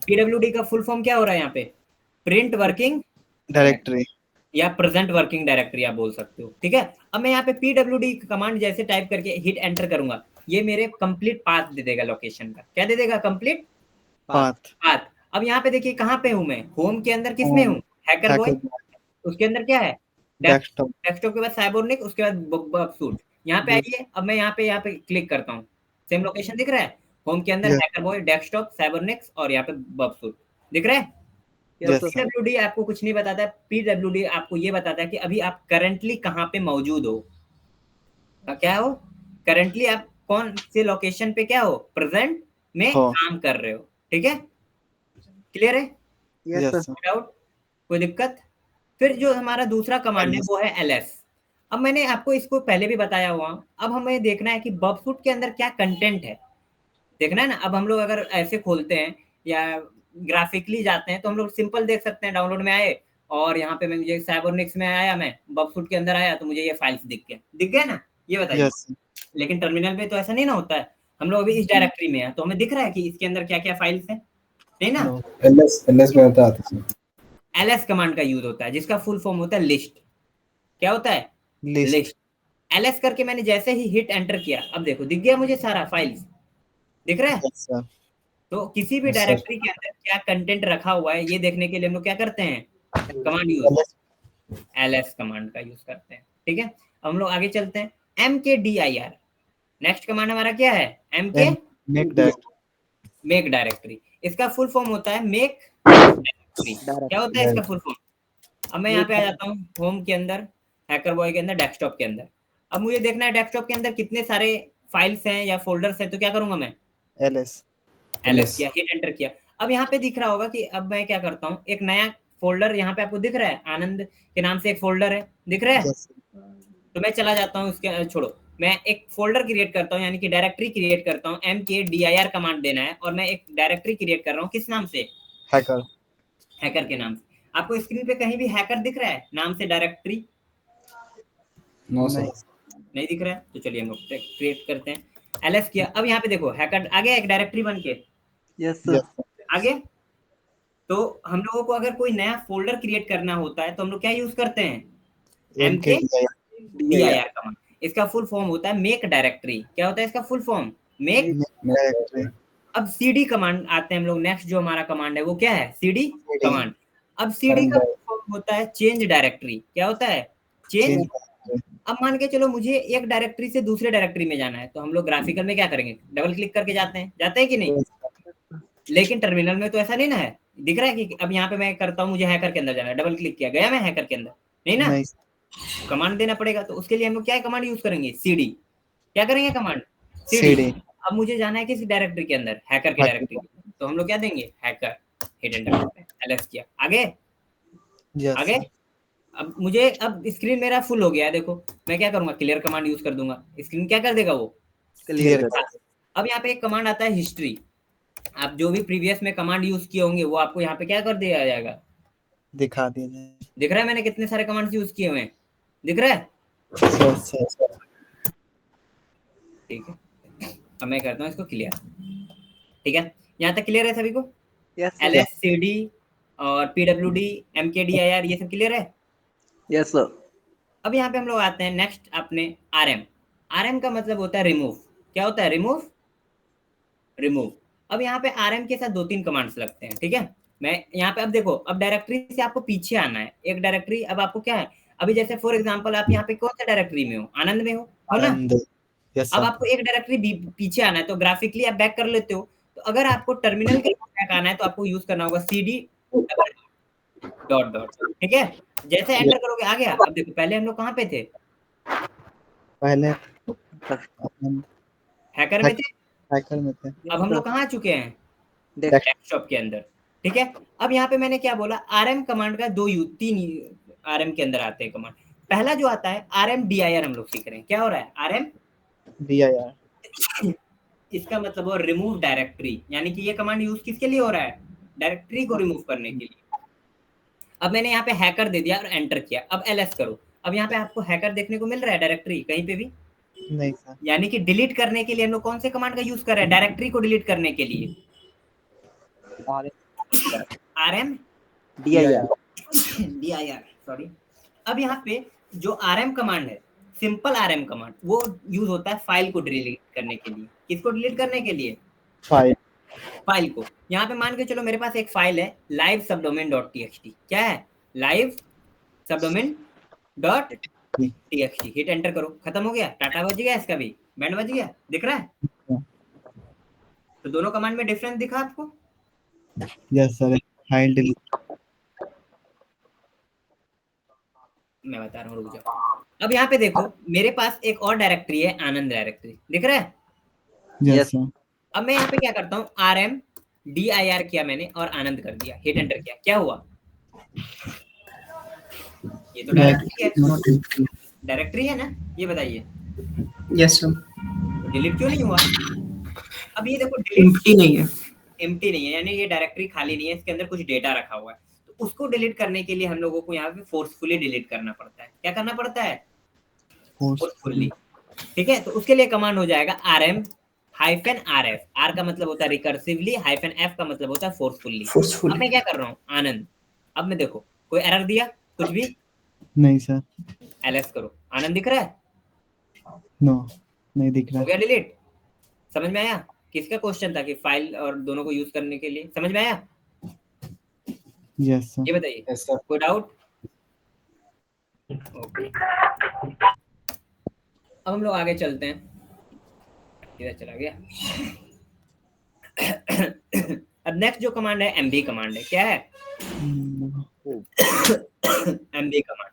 pwd का फुल फॉर्म क्या हो रहा है यहाँ पे? प्रिंट वर्किंग डायरेक्टरी या प्रेजेंट वर्किंग डायरेक्टरी आप बोल सकते हो, ठीक है। अब मैं यहाँ पे pwd कमांड जैसे टाइप करके हिट एंटर करूंगा, ये मेरे कंप्लीट पाथ दे देगा लोकेशन का। क्या दे देगा? Complete path. अब यहाँ पे देखिए कहाँ पे हूँ मैं, होम के अंदर किसमें हूँ? Hacker boy. उसके अंदर क्या है? डेस्कटॉप के बाद साइबरनिक, उसके बाद बबसूट। यहाँ पे आइए, अब मैं यहाँ पे क्लिक करता हूँ, सेम लोकेशन दिख रहा है। होम के अंदर हैकर बॉय, डेस्कटॉप, साइबरनिक्स और यहाँ पे बबसूट दिख रहा है। pwd आपको कुछ नहीं बताता है। pwd आपको ये बताता है कि अभी आप करंटली कहाँ पे मौजूद हो। क्या हो? करंटली आप कौन से लोकेशन पे क्या हो, प्रेजेंट में काम कर रहे हो, ठीक है। क्लियर है? डाउट? कोई दिक्कत? फिर जो हमारा दूसरा कमांड है वो है ls। अब मैंने आपको इसको पहले भी बताया हुआ। अब हमें देखना है कि बबसूट के अंदर क्या कंटेंट है, देखना है ना। अब हम लोग अगर ऐसे खोलते हैं या ग्राफिकली जाते हैं तो हम लोग सिंपल देख सकते हैं। डाउनलोड में आए और यहाँ पे मैं मुझे साइबरनिक्स में आया, मैं बबसूट के अंदर आया तो मुझे ये फाइल्स दिख गया ना, ये बताइए। लेकिन टर्मिनल पे तो ऐसा नहीं ना होता है। हम लोग अभी इस डायरेक्टरी में है तो हमें दिख रहा है कि इसके अंदर क्या क्या फाइल्स हैं, नहीं ना। ls में होता है, ls कमांड का यूज होता है जिसका फुल फॉर्म होता है लिस्ट। क्या होता है? लिस्ट। ls करके मैंने जैसे ही हिट एंटर किया, अब देखो दिख गया मुझे सारा फाइल्स, दिख रहा है। तो किसी भी डायरेक्टरी के अंदर क्या कंटेंट रखा हुआ है ये देखने के लिए हम लोग क्या करते हैं, कमांड यूज, ls कमांड का यूज करते हैं, ठीक है। हम लोग आगे चलते हैं, mkdir। नेक्स्ट कमांड हमारा क्या है? Make directory. इसका फुल फॉर्म होता है मेक डायरेक्टरी। क्या होता है इसका फुल फॉर्म? अब मैं यहाँ पे आ जाता हूँ होम के अंदर, हैकर बॉय के अंदर, डेस्कटॉप के अंदर। अब मुझे देखना है डेस्कटॉप के अंदर कितने सारे फाइल्स हैं या फोल्डर्स हैं, तो क्या करूंगा मैं? ls किया, हिट एंटर किया। अब यहाँ पे दिख रहा होगा कि अब मैं क्या करता हूँ, एक नया फोल्डर यहाँ पे आपको दिख रहा है, आनंद के नाम से एक फोल्डर है, दिख रहा है। तो मैं चला जाता हूँ उसके, छोड़ो, मैं एक फोल्डर क्रिएट करता हूँ, यानी कि डायरेक्टरी क्रिएट करता हूँ। mkdir कमांड देना है और मैं एक डायरेक्टरी क्रिएट कर रहा हूँ। किस नाम से? हैकर के नाम से। आपको स्क्रीन पे कहीं भी हैकर दिख रहा है नाम से डायरेक्टरी? नहीं दिख रहा है। तो चलिए हम लोग क्रिएट करते हैं, ls किया। अब यहाँ पे देखो हैकर आ गया एक डायरेक्टरी बन के। आगे तो हम लोगों को अगर कोई नया फोल्डर क्रिएट करना होता है तो हम लोग क्या यूज करते हैं? mkdir command. इसका फुल फॉर्म होता है मेक डायरेक्टरी। क्या होता है इसका फुल फॉर्म? Make directory. अब cd कमांड आते हैं हम लोग, नेक्स्ट जो हमारा कमांड है वो क्या है? cd command. अब cd का फॉर्म होता है चेंज डायरेक्टरी। क्या होता है? चेंज। अब मान के चलो मुझे एक डायरेक्टरी से दूसरे डायरेक्टरी में जाना है तो हम लोग ग्राफिकल में क्या करेंगे? डबल क्लिक करके जाते हैं कि नहीं? लेकिन टर्मिनल में तो ऐसा नहीं ना है। दिख रहा है कि अब यहाँ पे मैं करता हूँ, मुझे हैकर के अंदर जाना है, डबल क्लिक किया, गया मैं हैकर के अंदर, नहीं ना। कमांड देना पड़ेगा। तो उसके लिए हम लोग क्या कमांड यूज करेंगे? cd। क्या करेंगे कमांड? cd। अब मुझे जाना है किसी डायरेक्टरी के अंदर, हैकर के डायरेक्टरी, तो हम लोग क्या देंगे? हैकर, हिट एंटर करते हैं, ls किया। आगे आगे अब मुझे, अब स्क्रीन मेरा फुल हो गया है, देखो मैं क्या करूंगा? क्लियर कमांड यूज कर दूंगा, स्क्रीन क्या कर देगा? वो क्लियर। अब यहाँ पे एक कमांड आता है हिस्ट्री। आप जो भी प्रीवियस में कमांड यूज किए होंगे वो आपको यहाँ पे क्या कर दिया जाएगा? दिखा दिया जाएगा। दिख रहा है मैंने कितने सारे कमांड्स यूज किए हुए हैं? दिख रहा है? ठीक है, अब मैं करता हूँ इसको क्लियर। ठीक है, यहाँ तक क्लियर है सभी को? ls, cd और pwd, mkdir ये सब क्लियर है? Yes sir. अब यहाँ पे हम लोग आते हैं नेक्स्ट अपने rm। rm का मतलब होता है रिमूव। क्या होता है? रिमूव। अब यहाँ पे rm के साथ 2-3 कमांड्स लगते हैं, ठीक है। मैं यहाँ पे अब देखो, अब डायरेक्टरी से आपको पीछे आना है। एक डायरेक्टरी, अब आपको क्या है, अभी जैसे फॉर एग्जांपल आप यहाँ पे कौन सा डायरेक्टरी में हो? आनंद में हो ना? अब आपको एक डायरेक्टरी पीछे आना है तो ग्राफिकली आप बैक कर लेते हो। तो अगर आपको टर्मिनल के बैक आना है तो आपको यूज करना होगा cd डॉट डॉट, ठीक है। जैसे एंटर करोगे आ गया। अब देखो पहले हम लोग कहाँ पे थे, पहले हैकर में थे, हैकर में थे। अब हम लोग कहाँ आ चुके हैं, डेस्क डेस्कटॉप के अंदर, ठीक है। अब यहाँ पे मैंने क्या बोला, आरएम कमांड का तीन आरएम के अंदर आते हैं कमांड। पहला जो आता है आरएम dir हम लोग सीख रहे हैं, क्या हो रहा है आरएम dir, इसका मतलब वो रिमूव डायरेक्टरी, यानी कि ये कमांड यूज किसके लिए हो रहा है, डायरेक्टरी को रिमूव करने के लिए। अब मैंने यहाँ पे हैकर दे दिया और एंटर किया, अब ls करो। अब यहाँ पे आपको हैकर देखने को मिल रहा है डायरेक्टरी कहीं पे भी, नहीं सर, यानी कि डिलीट करने के लिए हम लोग कौन से कमांड का यूज कर रहे हैं, डायरेक्टरी को डिलीट करने के लिए rm dir dir, सॉरी। अब यहाँ पे जो rm कमांड है, सिंपल rm कमांड, वो यूज होता है फाइल को डिलीट करने के लिए। किसको डिलीट करने के लिए, फाइल को। यहाँ पे मान के चलो मेरे पास एक फाइल है live subdomain.txt, क्या है live subdomain.txt, हिट एंटर करो, खत्म हो गया, टाटा बज गया, इसका भी बैंड बज गया, दिख रहा है। तो दोनों कमांड में डिफरेंस दिखा आपको। यस सर, फाइल डिलीट, मैं बता रहा हूँ, रुक जाओ। अब यहाँ पे देखो मेरे पास एक और डायरेक्टरी है, आनंद डायरेक्टरी, दिख रहा है। यस सर, अब मैं यहाँ पे क्या करता हूँ, rm dir किया मैंने और आनंद कर दिया, हिट एंटर किया, क्या हुआ, ये तो डायरेक्टरी है ना, ये बताइए। यस सर, डिलीट क्यों नहीं हुआ। अब ये देखो एम्प्टी नहीं है, एम्प्टी नहीं है, यानी ये डायरेक्टरी खाली नहीं है, इसके अंदर कुछ डेटा रखा हुआ है। तो उसको डिलीट करने के लिए हम लोगों को यहाँ पे फोर्सफुली डिलीट करना पड़ता है। क्या करना पड़ता है, फोर्सफुली, ठीक है। तो उसके लिए कमांड हो जाएगा rm -rf, r का मतलब होता है रिकर्सिवली, -f का मतलब होता है फोर्सफुली। अब मैं क्या कर रहा हूँ आनंद, अब मैं देखो कोई एरर दिया कुछ भी नहीं सर, ls करो, आनंद दिख रहा है, नो नहीं दिख रहा हो गया डिलीट। समझ में आया, किसका क्वेश्चन था कि फाइल और दोनों को यूज करने के लिए, समझ में आया। यस सर, ये बताइए, यस सर। कोई डाउट। ओके, अब हम लोग आगे चलते हैं, इधर चला गया। अब नेक्स्ट जो कमांड है mb कमांड है, क्या है mb कमांड।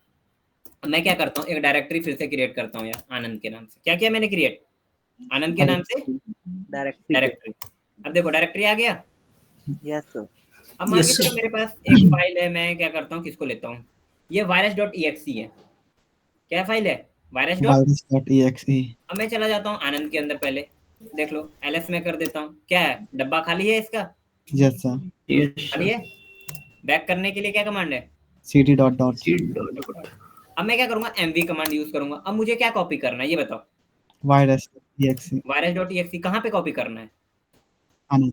अब मैं क्या करता हूँ, एक डायरेक्टरी फिर से क्रिएट करता हूँ यार, आनंद के नाम से। क्या किया मैंने क्रिएट, आनंद के नाम से डायरेक्टरी। अब देखो डायरेक्टरी आ गया। यस सर, अब मान के चलो मेरे पास एक फाइल है, मैं क्या करता हूँ, किसको लेता हूँ, ये virus.exe है। क्या फाइल है, virus.exe। अब मैं चला जाता हूँ आनंद के अंदर, पहले देख लो ls में कर देता हूँ, क्या है, डब्बा खाली है इसका, यस सर, खाली है। बैक करने के लिए क्या कमांड है, cd डॉट। अब मैं क्या करूंगा, mv कमांड यूज करूंगा। अब मुझे क्या कॉपी करना है ये बताओ, virus.exe कहाँ पे कॉपी करना है, आनंद।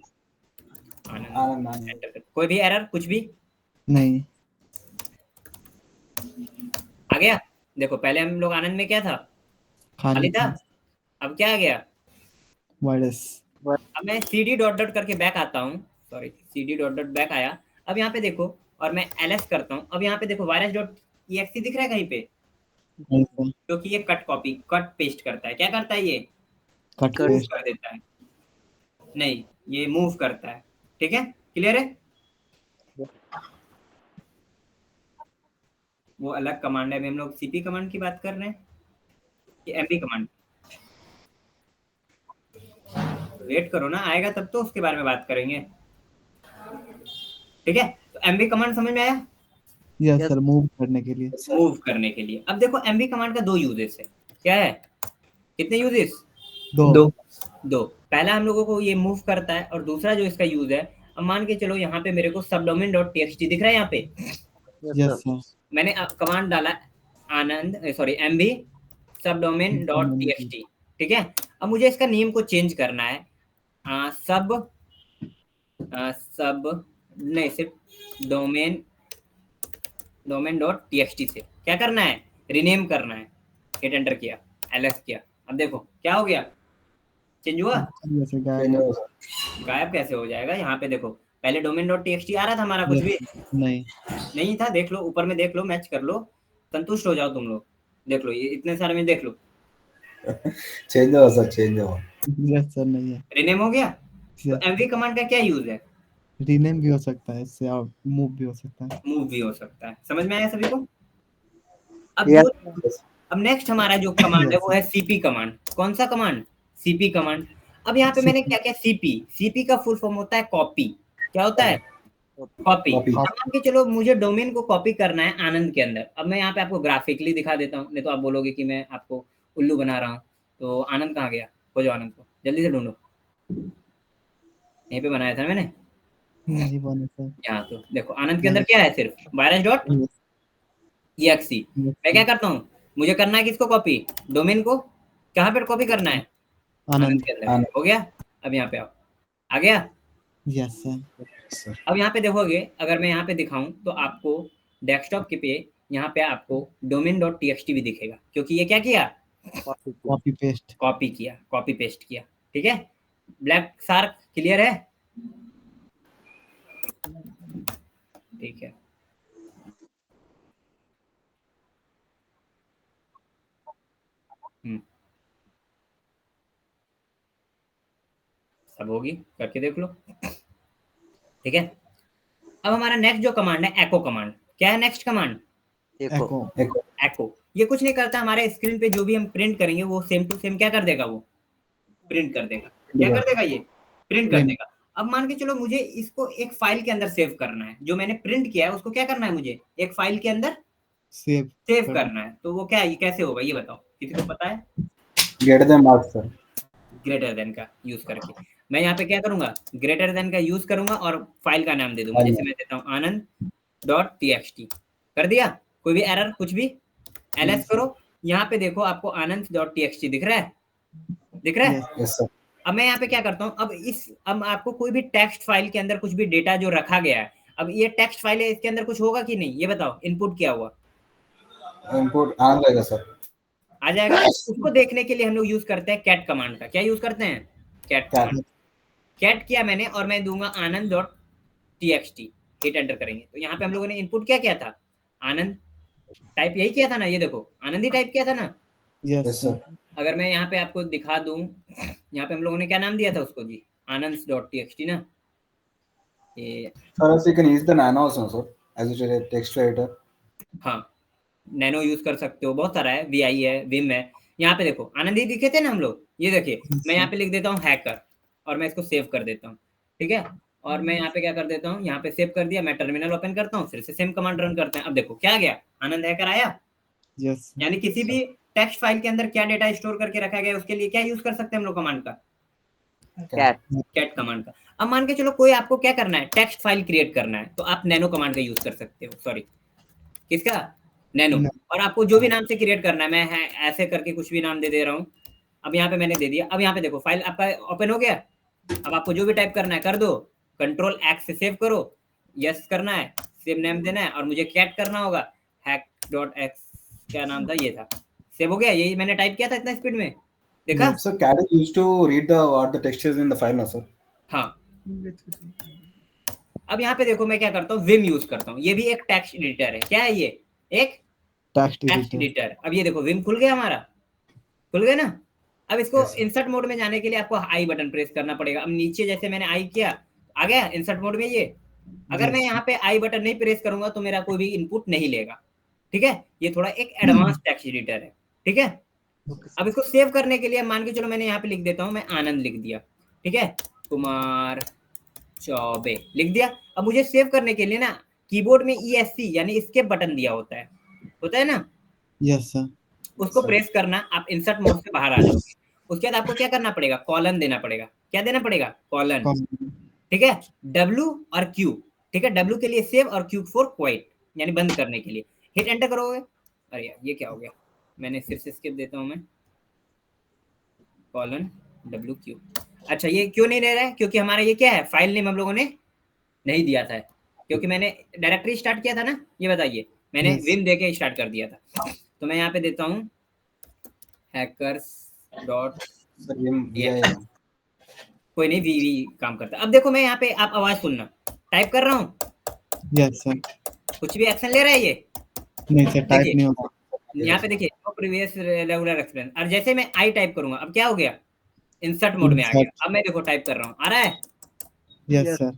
कोई भी एरर कुछ भी नहीं, आ गया। देखो पहले हम लोग आनंद में क्या था, खाली था, अब क्या आ गया, वायरस। अब मैं cd डॉट डॉट करके बैक आता हूँ, sorry cd dot dot back आया। अब यहाँ पे देखो और मैं ls करता हूँ। अब यहाँ पे देखो virus.exe दिख रहा है कहीं पे, क्योंकि ये कट पेस्ट करता है। क्या करता है, ये कट पेस्ट कर देता है, नहीं ये मूव करता है, ठीक है, क्लियर है। वो अलग कमांड है, अभी हम लोग cp कमांड की बात कर रहे हैं कि mb कमांड। वेट करो ना, आएगा तब तो उसके बारे में बात करेंगे, ठीक है। तो mb कमांड समझ में आया, यस सर, मूव करने के लिए। मूव करने के लिए। अब देखो mb कमांड का दो यूजेस है, क्या है, कितने यूजेस, दो। पहला हम लोगों को ये मूव करता है, और दूसरा जो इसका यूज है, अब मान के चलो यहाँ पे मेरे को subdomain.txt दिख रहा है यहाँ पे, यस सर, मैंने कमांड डाला आनंद, सॉरी mb subdomain.txt, ठीक है। अब मुझे इसका नेम को चेंज करना है, सिर्फ domain.txt से क्या करना है, रीनेम करना है। हिट एंटर किया, ls किया, अब देखो क्या हो गया, चेंज हुआ, गायब कैसे हो जाएगा। यहाँ पे देखो पहले domain.txt आ रहा था हमारा, कुछ भी नहीं था। देख लो ऊपर में, देख लो, मैच कर लो, संतुष्ट हो जाओ तुम लोग। देख लो ये इतने सारे में, देख लो चेंज हो सर, चेंज हो। यस सर, नहीं है, रीनेम हो गया। तो mv कमांड का क्या यूज है, रीनेम भी हो सकता है इससे और मूव भी हो सकता है। मूव भी हो सकता है। समझ में आया सभी को? अब Yes. अब नेक्स्ट हमारा जो कमांड है वो है सीपी कमांड। कौन सा कमांड? CP command. अब यहाँ पे मैंने क्या क्या सीपी, सीपी का फुल फॉर्म होता है कॉपी। क्या होता है? कॉपी। Copy. अब मान के चलो मुझे डोमेन को कॉपी करना है आनंद के अंदर। अब मैं यहाँ पे आपको ग्राफिकली दिखा देता हूँ, नहीं तो आप बोलोगे कि मैं आपको उल्लू बना रहा हूँ। तो आनंद कहाँ गया? खोजो आनंद को, जल्दी से ढूंढो। यहीं पे बनाया था मैंने, नहीं बने सर। यहाँ। तो देखो आनंद के अंदर क्या है? सिर्फ वायरस डॉट exe। मैं क्या करता हूँ, मुझे करना है किसको कॉपी? डोमेन को। कहाँ पर कॉपी करना है? आनंद के अंदर। आनंद। हो गया। अब यहाँ पे आओ, आ गया। Yes sir. अब यहाँ पे देखोगे, अगर मैं यहाँ पे दिखाऊं तो आपको डेस्कटॉप के पे यहाँ पे आपको domain.txt भी दिखेगा, क्योंकि ये क्या किया? Copy paste. कॉपी किया, कॉपी पेस्ट किया। ठीक है, ब्लैक शार्क क्लियर है? ठीक है। सब होगी, करके देख लो। ठीक है, अब हमारा नेक्स्ट जो कमांड है एको कमांड। क्या है नेक्स्ट कमांड? एको। एको। ये कुछ नहीं करता, हमारे स्क्रीन पे जो भी हम प्रिंट करेंगे वो सेम टू सेम क्या कर देगा? वो प्रिंट कर देगा। क्या कर देगा? ये प्रिंट कर देगा। अब मान के चलो मुझे इसको एक फाइल के अंदर सेव करना है। जो मैंने प्रिंट किया है उसको क्या करना है? मुझे एक फाइल के अंदर सेव करना है। तो वो क्या, ये कैसे होगा ये बताओ, किसी को पता है? Greater than mark, sir. Greater than का यूज करके मैं यहाँ पे क्या करूंगा? ग्रेटर देन का यूज करूंगा और फाइल का नाम दे दूंगा। जैसे मैं देता हूँ आनंद.txt। कर दिया? कोई भी एरर, कुछ भी? ls करो। यहाँ पे देखो आपको आनंद.txt दिख रहा है? दिख रहा है? Yes, sir. अब मैं यहाँ पे क्या करता हूँ, अब आपको कोई भी टेक्स्ट फाइल के अंदर कुछ भी डेटा जो रखा गया है, अब ये टेक्स्ट फाइल है, इसके अंदर कुछ होगा कि नहीं ये बताओ। इनपुट क्या हुआ? Input आनंद रहेगा सर। आ जाएगा। उसको देखने के लिए हम लोग यूज करते हैं कैट कमांड का। क्या यूज करते हैं? Cat command. कैट किया मैंने और मैं दूंगा आनंद.txt। हिट एंटर करेंगे तो यहाँ पे हम लोगों ने इनपुट क्या किया था? आनंद टाइप यही किया था ना? ये देखो आनंद ही टाइप किया था ना? Yes, sir. अगर मैं यहाँ पे आपको दिखा दूं, यहाँ पे हम लोगों ने क्या नाम दिया था उसको जी? आनंद.txt ना? ये Sir, also you can use the nano also, sir, as a text editor. हाँ, नैनो यूज कर सकते हो, बहुत सारा है। VI है, विम है। यहाँ पे देखो आनंद ही दिखे थे ना हम लोग। ये देखिए मैं यहाँ पे लिख देता हूँ हैकर और मैं इसको सेव कर देता हूँ। ठीक है, और मैं यहाँ पे क्या कर देता हूँ, यहाँ पे सेव कर दिया। मैं टर्मिनल ओपन करता हूँ, फिर से सेम कमांड रन करते हैं। अब देखो क्या गया? आनंद हैकर आया। यस। यानी किसी भी टेक्स्ट फाइल के अंदर क्या डेटा स्टोर करके रखा गया है उसके लिए क्या यूज कर सकते हैं हम लोग कमांड का? कैट कमांड का। अब मान के चलो कोई आपको क्या करना है? टेक्स्ट फाइल क्रिएट करना है, तो आप नैनो कमांड का यूज कर सकते हो। सॉरी, किसका? नैनो। और आपको जो भी नाम से क्रिएट करना है, मैं ऐसे करके कुछ भी नाम दे रहा हूँ। अब यहाँ पे मैंने दे दिया। अब यहाँ पे देखो फाइल आपका ओपन हो गया। अब आपको जो भी टाइप करना है कर दो। कंट्रोल एक्स से सेव करो। यस करना है, सेव नेम देना है, और मुझे कैट करना होगा। hack.x क्या नाम था? ये था। सेव हो गया। यही मैंने टाइप किया था इतना स्पीड में, देखा? So cat is used to read what the text is in the file, no, sir. हाँ। अब यहाँ पे देखो मैं क्या करता हूँ, विम यूज करता हूँ। ये भी एक टेक्स्ट एडिटर है। क्या है ये? एक टेक्स्ट एडिटर। अब ये देखो विम खुल गया हमारा, खुल गया ना? अब इसको इंसर्ट मोड में जाने के लिए आपको आई बटन प्रेस करना पड़ेगा। अब नीचे जैसे मैंने आई किया, आ गया इंसर्ट मोड में ये। अगर मैं यहाँ पे आई बटन नहीं प्रेस करूंगा तो मेरा कोई भी इनपुट नहीं लेगा। ठीक है, ये थोड़ा एक एडवांस टेक्स्ट एडिटर है। ठीक है, अब इसको सेव करने के लिए मान के चलो मैंने यहाँ पे लिख देता हूँ, मैं आनंद लिख दिया। ठीक है, कुमार चौबे लिख दिया। अब मुझे सेव करने के लिए ना कीबोर्ड में ESC यानी एस्केप बटन दिया होता है ना? Yes sir. उसको प्रेस करना, आप इंसर्ट मोड से बाहर आ जाओगे। उसके बाद आपको क्या करना पड़ेगा? कॉलन देना पड़ेगा। क्या देना पड़ेगा? कॉलन। ठीक है, W और Q। ठीक है, W के लिए सेव और Q फॉर क्वाइट यानी बंद करने के लिए। हिट एंटर करोगे। अरे यार ये क्या हो गया? मैंने फिर से स्किप देता हूं मैं। Colon WQ। अच्छा, ये क्यों नहीं ले रहा है? क्योंकि हमारा ये क्या है? फाइल नेम हम लोगों ने नहीं दिया था, क्योंकि मैंने डायरेक्टरी स्टार्ट किया था ना। ये बताइए, मैंने विम देके स्टार्ट कर दिया था। तो मैं यहाँ पे देता हूँ hackers.txt। कोई नहीं, वी काम करता है। अब देखो मैं यहाँ पे, आप आवाज सुनना, टाइप कर रहा हूँ। Yes sir. कुछ भी एक्शन ले रहा है ये? नहीं सर, टाइप नहीं होगा। यहाँ पे देखिए नो प्रीवियस रेगुलर एक्सपेरियंस। और जैसे मैं आई टाइप करूंगा, अब क्या हो गया? इंसर्ट मोड में आ गया। अब मैं देखो टाइप कर रहा हूँ, आ रहा है? Yes sir.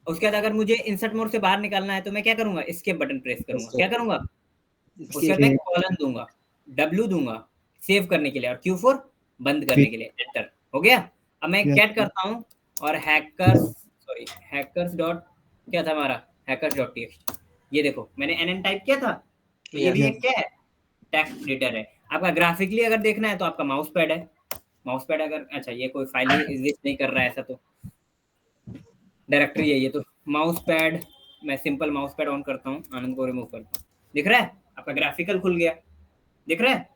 उसके बाद अगर मुझे इंसर्ट मोड से बाहर निकालना है तो मैं क्या करूंगा, एस्केप बटन प्रेस करूंगा, क्या करूंगा, उसके बाद मैं कॉलन दूंगा, W दूंगा सेव करने के लिए और Q4 बंद करने के लिए, एंटर हो गया। अब मैं कैट करता हूँ और हैकर्स डॉट क्या था हमारा, hackers.txt, ये देखो मैंने NN टाइप किया था, तो ये भी एक क्या है, टेक्स्ट एडिटर है। आपका ग्राफिकली अगर देखना है तो आपका माउस पैड है, माउस पैड अगर, अच्छा ये कोई फाइल एग्जिस्ट नहीं कर रहा है ऐसा, तो डायरेक्टरी है ये, तो माउस पैड, मैं सिंपल माउस पैड ऑन करता हूँ, आनंद को रिमूव करता हूँ, दिख रहा है आपका ग्राफिकल खुल गया, दिख रहा है।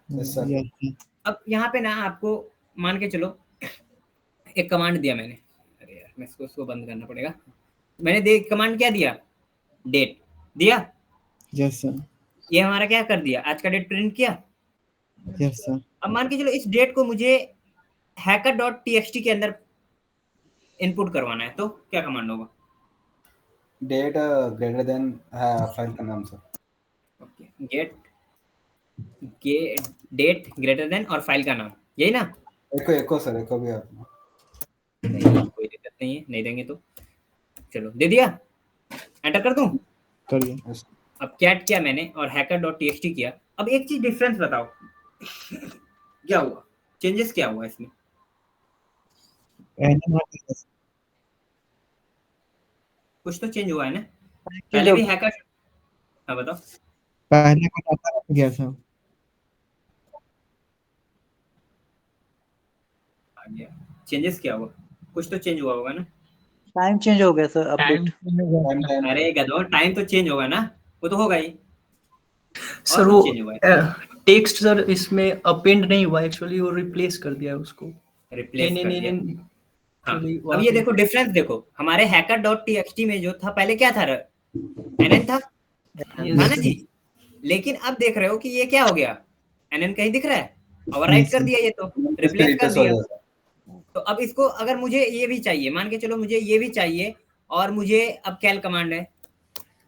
Yes, sir. अब यहाँ पे ना आपको मान के चलो एक कमांड दिया मैंने, अरे यार मैं इसको बंद करना पड़ेगा, मैंने कमांड क्या दिया, डेट दिया, यस सर, ये हमारा क्या कर दिया, आज का डेट प्रिंट किया। Yes sir. अब मान के चलो इस डेट को मुझे hacker.txt के अंदर इनपुट करवाना है, तो क्या कमांड होगा, डेट ग्रेटर देन फाइल का नाम sir. Okay, get date greater than और फाइल का नाम, यही ना। एको सर, एको भी आपने नहीं, कोई दिक्कत नहीं है, नहीं देंगे तो चलो दे दिया, एंटर कर दूं, करिए। अब कैट किया मैंने और hacker.txt किया। अब एक चीज डिफरेंस बताओ क्या हुआ, चेंजेस क्या हुआ इसमें, कुछ तो चेंज हुआ है ना, पहले भी हैकर, हाँ बताओ, पहले का डाटा रख गया था, आ गया, चेंजेस क्या हुआ, कुछ तो चेंज हुआ होगा ना, टाइम चेंज हो गया सर, अपडेट। अरे गधो, टाइम तो चेंज होगा ना, वो तो होगा ही सर वो टेक्स्ट सर इसमें अपेंड नहीं हुआ, एक्चुअली वो रिप्लेस कर दिया है उसको, रिप्लेस कर दिया। हाँ, अब ये देखो डिफरेंस देखो, हमारे hacker.txt में जो था पहले क्या था, NN था ना जी, लेकिन अब देख रहे हो कि ये क्या हो गया, NN कहीं दिख रहा है, ओवरराइट कर दिया, ये तो रिप्लेस कर दिया। तो अब इसको अगर मुझे ये भी चाहिए, मान के चलो मुझे ये भी चाहिए, और मुझे अब कैल कमांड है,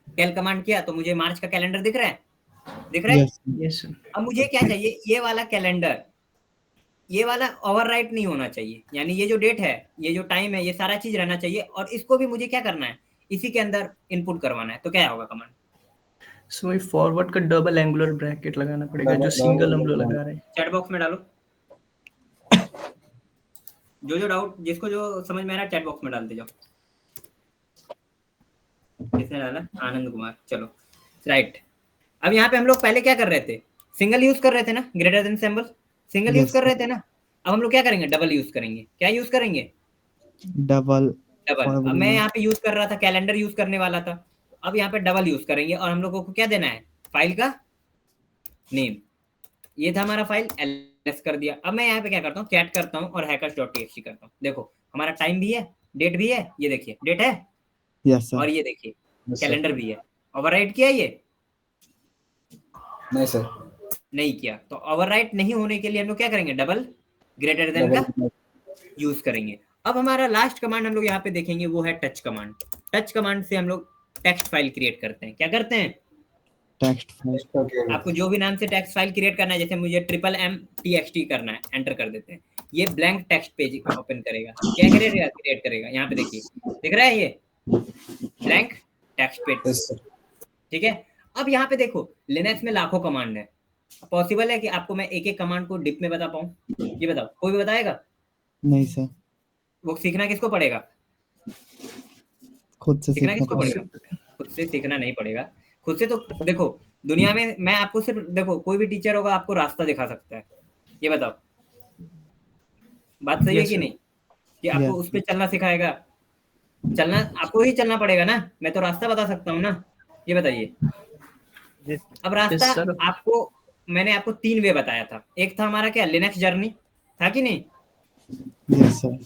कैल कमांड किया तो मुझे मार्च का कैलेंडर दिख रहा है, दिख रहा है। Yes sir. अब मुझे क्या चाहिए, ये वाला कैलेंडर, ये वाला ओवरराइट नहीं होना चाहिए, यानी ये जो डेट है, ये जो टाइम है, ये सारा चीज रहना चाहिए, और इसको भी मुझे क्या करना है, इसी के अंदर इनपुट करवाना है। तो क्या होगा कमांड, सो वही फॉरवर्ड का डबल एंगुलर ब्रैकेट लगाना पड़ेगा, जो सिंगल हम लोग लगा रहे हैं। चैट बॉक्स में डालो, जो डाउट जिसको जो समझ में आ रहा है चैट बॉक्स में डालते जाओ। किसने डाला, आनंद कुमार, चलो राइट। अब यहाँ पे हम लोग पहले क्या कर रहे थे, सिंगल यूज कर रहे थे ना, greater than symbol single use कर रहे थे ना, अब हम लोग क्या करेंगे, डबल यूज करेंगे। क्या यूज करेंगे, डबल। अब मैं यहाँ पे यूज कर रहा था, कैलेंडर यूज करने वाला था, अब यहाँ पे डबल यूज करेंगे, और हम लोगों को क्या देना है, फाइल का नेम, ये था हमारा फाइल, ls कर दिया। अब मैं यहाँ पे क्या करता हूँ, कैट करता हूँ और hackers.txt करता हूँ, देखो हमारा टाइम भी है, डेट भी है, ये देखिए डेट है, यस सर, और ये देखिए कैलेंडर भी है। ओवरराइट किया ये, नहीं सर, नहीं किया। तो ओवरराइट नहीं होने के लिए हम लोग क्या करेंगे, डबल ग्रेटर देन का यूज करेंगे। अब हमारा लास्ट कमांड हम लोग यहाँ पे देखेंगे, वो है टच कमांड। टच कमांड से हम लोग टेक्स्ट फाइल क्रिएट करते हैं। क्या करते हैं, टेक्स्ट फाइल। आपको जो भी नाम से टेक्स्ट फाइल क्रिएट करना है, जैसे मुझे MMTXT करना है, एंटर कर देते हैं, ये ब्लैंक टेक्स्ट पेज ओपन करेगा। क्या करेगा, क्रिएट करेगा, यहाँ पे देखिए दिख रहा है ये ब्लैंक टेक्स्ट पेज, ठीक है। अब यहाँ पे देखो लिनक्स में लाखों कमांड है, पॉसिबल है कि आपको मैं एक एक कमांड को डिप में बता पाऊँ, ये बताओ, कोई भी बताएगा? नहीं सर, वो सीखना किसको पड़ेगा, खुद से सीखना किसको पड़ेगा, खुद से सीखना नहीं पड़ेगा। खुद से तो देखो दुनिया में मैं आपको सिर्फ देखो, कोई भी टीचर होगा आपको रास्ता दिखा सकता है, ये बताओ बात सही है कि नहीं, कि आपको उस पर चलना सिखाएगा, चलना आपको ही चलना पड़ेगा ना, मैं तो रास्ता बता सकता हूँ ना, ये बताइए। अब रास्ता आपको मैंने आपको 3 वे बताया था, एक था हमारा क्या, लिनक्स जर्नी था कि नहीं? Yes sir.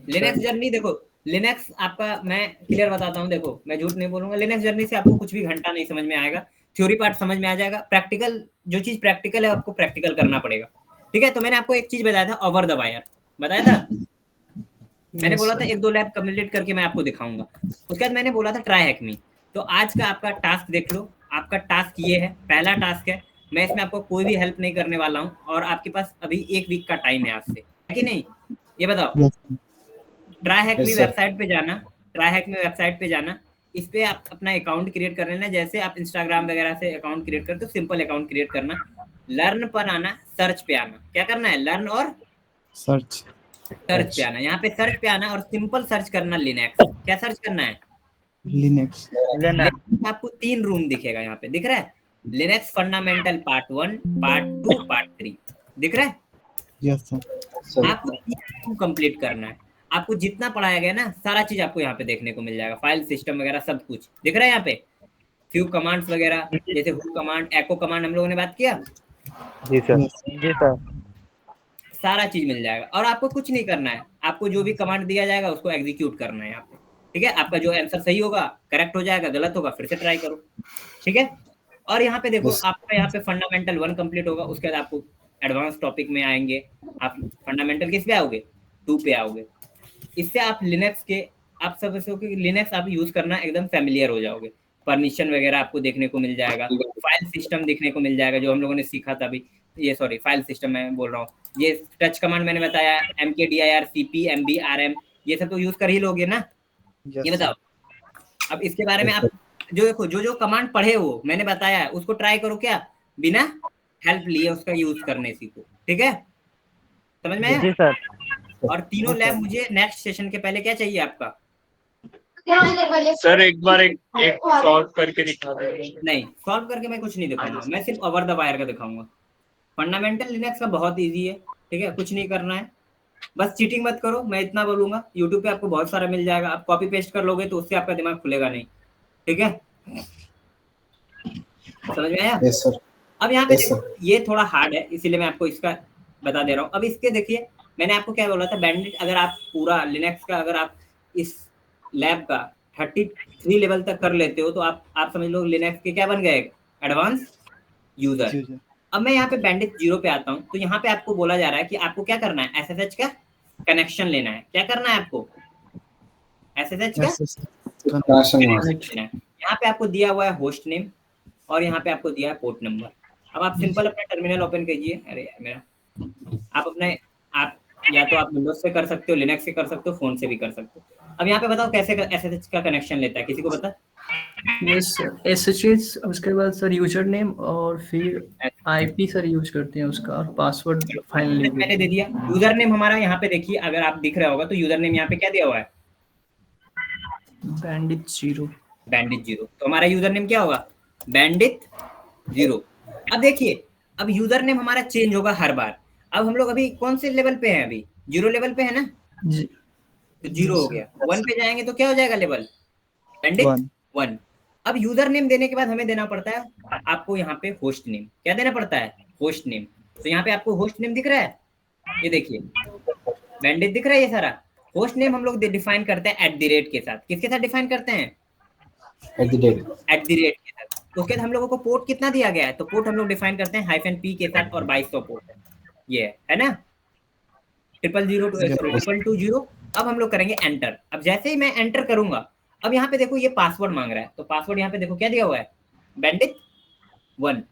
लिनक्स जर्नी देखो, लिनक्स आपका मैं क्लियर बताता हूँ, देखो मैं झूठ नहीं बोलूंगा, लिनक्स जर्नी से आपको कुछ भी घंटा नहीं समझ में आएगा, थ्योरी पार्ट समझ में आ जाएगा, प्रैक्टिकल जो चीज प्रैक्टिकल है आपको प्रैक्टिकल करना पड़ेगा, ठीक है। तो मैंने आपको एक चीज बताया था, ओवर द वायर बताया था, मैंने बोला था 1-2 लैब कंप्लीट करके मैं आपको दिखाऊंगा। उसके बाद मैंने बोला था ट्राई हैक मी। तो आज का आपका टास्क देख लो, आपका टास्क ये है, पहला टास्क है, मैं इसमें आपको कोई भी हेल्प नहीं करने वाला हूँ, और आपके पास अभी 1 वीक का टाइम है आज से, है कि नहीं, ये बताओ। ट्राई हैक मी वेबसाइट पे जाना, ट्राईहैक में वेबसाइट पे जाना, इस पे आप अपना अकाउंट क्रिएट कर लेना, जैसे आप इंस्टाग्राम वगैरह से अकाउंट क्रिएट करते हो, सिंपल अकाउंट क्रिएट करना, लर्न पर आना, सर्च पे आना, क्या करना है, लर्न और सर्च पे आना, यहाँ पे सर्च पे आना और सिंपल सर्च करना लिनक्स। क्या सर्च करना है, लिनक्स। आपको 3 रूम दिखेगा यहाँ पे, दिख रहा है, Linux fundamental part 1, part 2, part 3, दिख रहा है। Yes sir. आपको 3 रूम कंप्लीट करना है, आपको जितना पढ़ाया गया ना सारा चीज आपको यहाँ पे देखने को मिल जाएगा, फाइल सिस्टम वगैरह सब कुछ दिख रहा है यहाँ पे, फ्यू कमांड्स वगैरह, जैसे हु कमांड, एको कमांड हम लोगों ने बात किया, जी सर। जी सर। सारा चीज मिल जाएगा। और आपको कुछ नहीं करना है, आपको जो भी कमांड दिया जाएगा उसको एग्जीक्यूट करना है यहाँ पे, ठीक है। आपका जो आंसर सही होगा करेक्ट हो जाएगा, गलत होगा फिर से ट्राई करो, ठीक है। और यहाँ पे देखो आपका यहाँ पे फंडामेंटल 1 कंप्लीट होगा, उसके बाद आपको एडवांस टॉपिक में आएंगे, आप फंडामेंटल किस पे आओगे, 2 पे आओगे। इससे आप लिनक्स के, आप सब लिनक्स आप यूज करना एकदम फैमिलियर हो जाओगे, परमिशन वगैरह आपको देखने को मिल जाएगा, फाइल सिस्टम देखने को मिल जाएगा जो हम लोगों ने सीखा था अभी, ये सॉरी फाइल सिस्टम मैं बोल रहा हूँ, ये टच कमांड मैंने बताया, mkdir, cp, mb, rm, ये सब तो यूज कर ही लोगे ना, ये बताओ। अब इसके बारे में आप जो देखो, जो कमांड पढ़े वो मैंने बताया है उसको ट्राई करो, क्या बिना हेल्प लिए उसका यूज करने सीखो, ठीक है, समझ में आया? जी सर। और तीनों लैब मुझे नेक्स्ट सेशन के पहले क्या चाहिए आपका? सर एक बार एक सॉल्व करके दिखा दे। नहीं, सॉल्व करके मैं कुछ नहीं दिखाऊंगा, मैं सिर्फ ओवर द वायर का दिखाऊंगा। फंडामेंटल लिनक्स का बहुत इजी है, ठीक है, कुछ नहीं करना है, बस चीटिंग मत करो, मैं इतना बोलूंगा। यूट्यूब पे आपको बहुत सारा मिल जाएगा, आप कॉपी पेस्ट कर लोगे तो उससे आपका दिमाग खुलेगा नहीं, ठीक है, समझ में आया? Yes sir. अब यहाँ पे देखो ये थोड़ा हार्ड है, इसीलिए मैं आपको इसका बता दे रहा हूँ। अब इसके देखिए, मैंने आपको क्या बोला था, बैंडिट अगर आप पूरा लिनक्स का अगर आप इस लैब का 33 लेवल तक कर लेते हो तो आप समझ लो लिनक्स के क्या बन गए, एडवांस यूजर। अब मैं यहाँ पे बैंडिट 0 पे आता हूँ, तो यहाँ पे आपको बोला जा रहा है कि आपको क्या करना है, SSH का कनेक्शन लेना है। क्या करना है आपको, SSH का कनेक्शन लेना है। यहाँ पे आपको दिया हुआ है होस्ट नेम और यहाँ पे आपको दिया है पोर्ट नंबर। अब आप सिंपल अपना टर्मिनल ओपन कीजिए, अरे यार मेरा, आप या तो आप विंडोज से कर सकते हो, लिनक्स से कर सकते हो, फोन से भी कर सकते हो। अब यहाँ पे बताओ कैसे SSH का कनेक्शन लेता है, किसी को पता? यस SSH, उसके बाद सर यूजर नेम और फिर IP सर यूज करते हैं उसका, और पासवर्ड फाइनली मैंने दे दिया। यूजर नेम हमारा यहाँ पे देखिए, अगर आप दिख रहा होगा तो यूजर नेम यहाँ पे क्या दिया हुआ है, बैंडिट 0। तो हमारा यूजर नेम क्या होगा, बैंडिट 0। अब देखिए, अब यूजर नेम हमारा चेंज होगा हर बार। अब हम लोग अभी कौन से लेवल पे हैं, अभी 0 लेवल पे है ना जी, तो 0 हो गया। 1 पे जाएंगे तो क्या हो जाएगा लेवल, बैंडिट 1। अब यूजर नेम देने के बाद हमें देना पड़ता है आपको यहाँ पे होस्ट नेम। क्या देना पड़ता है, होस्ट नेम। तो यहाँ पे आपको होस्ट नेम दिख रहा है, ये देखिए बैंडिट दिख रहा है, ये सारा होस्ट नेम हम लोग डिफाइन करते हैं @ के साथ। किसके साथ डिफाइन करते हैं, @ के साथ। तो उसके बाद हम लोगों को पोर्ट कितना दिया गया है, तो पोर्ट हम लोग डिफाइन करते हैं -p के साथ, और 2200 पोर्ट ये है ना, 000 अब हम लोग करेंगे एंटर। अब जैसे ही मैं एंटर करूंगा, अब यहाँ पे देखो ये पासवर्ड मांग रहा है, तो पासवर्ड यहाँ पे देखो क्या दिया हुआ है, बैंडिट 1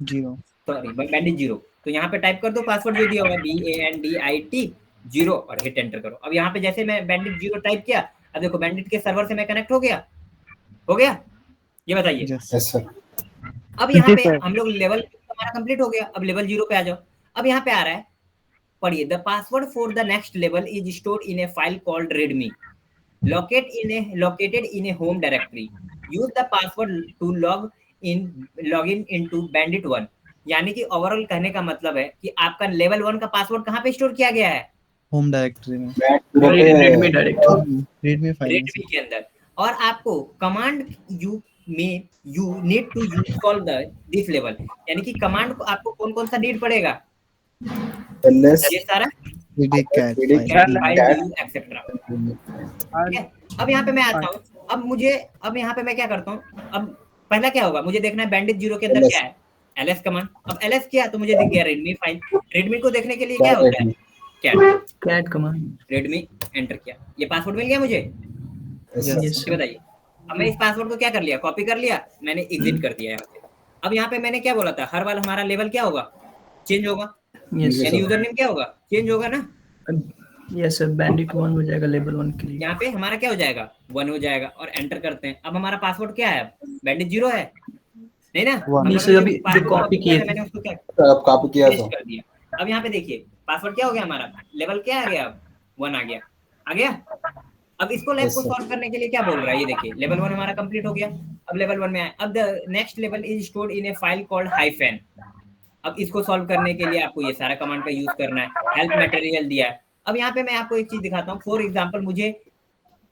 सॉरी बैंडिट 0। तो यहाँ पे टाइप कर दो पासवर्ड जो दिया हुआ है, BANDIT 0 और हिट एंटर करो। अब यहाँ पे जैसे मैं बैंडिट 0 टाइप किया, अब देखो बैंडिट के सर्वर से मैं कनेक्ट हो गया, ये बताइए। अब यहाँ पे हम लोग लेवल हमारा कंप्लीट हो गया, अब लेवल 0 पे आ जाओ। अब यहाँ पे आ रहा है, पढ़िए, the password for the next level is stored in A file called readme located in a home directory. Use the password to log in into bandit 1. यानी कि ओवरऑल कहने का मतलब है कि आपका लेवल 1 का पासवर्ड कहाँ पे स्टोर किया गया है, होम डायरेक्टरी में, रेडमी डायरेक्टरी, रेडमी फाइल के अंदर। और आपको command you need to install this level, यानी कि कमांड को आपको कौन कौन सा नीड पड़ेगा, ये सारा एक्सेट्रा। अब यहाँ पे मैं आता हूँ, अब यहाँ पे मैं क्या करता हूँ, अब पहला क्या होगा, मुझे देखना है बैंडिट 0 के अंदर क्या है, ls कमांड। अब ls किया तो मुझे दिख गया रेडमी फाइल। रेडमी को देखने के लिए क्या होता है, कैट कमांड, रेडमी एंटर किया, ये पासवर्ड मिल गया मुझे, बताइए। अब मैं इस पासवर्ड को क्या कर लिया, कॉपी कर लिया, मैंने एग्जिट कर दिया यहाँ से। अब यहाँ पे मैंने क्या बोला था, हर बार हमारा लेवल क्या होगा, चेंज होगा, यानी यूजर नेम क्या होगा, चेंज होगा ना। यस सर, बैंडिट 1 हो जाएगा लेवल 1 के लिए। यहाँ पे हमारा क्या हो जाएगा 1 हो जाएगा और एंटर करते हैं। अब हमारा पासवर्ड क्या है? बैंडिट 0 है नहीं ना? हम नहीं लोगों सर, ने अभी जो पासवर्ड कॉपी कॉपी किया किए था थे। मैंने उसको क्या अब कॉपी किया पेस्ट तो कर दिया। अब यहाँ पे देखिए पासवर्ड क्या हो गया हमारा, लेवल क्या आ गया, अब 1 आ गया, आ गया। अब इसको लैब यस को सर। सॉल्व करने के लिए क्या बोल रहा है, ये देखिए लेवल 1 हमारा कंप्लीट हो गया। अब लेवल 1 में आए, अब the next level is stored in A file called hyphen. अब इसको सॉल्व करने के लिए आपको ये सारा कमांड का यूज करना है। हेल्प मटेरियल दिया है। अब यहाँ पे मैं आपको एक चीज दिखाता हूँ। फॉर एग्जाम्पल मुझे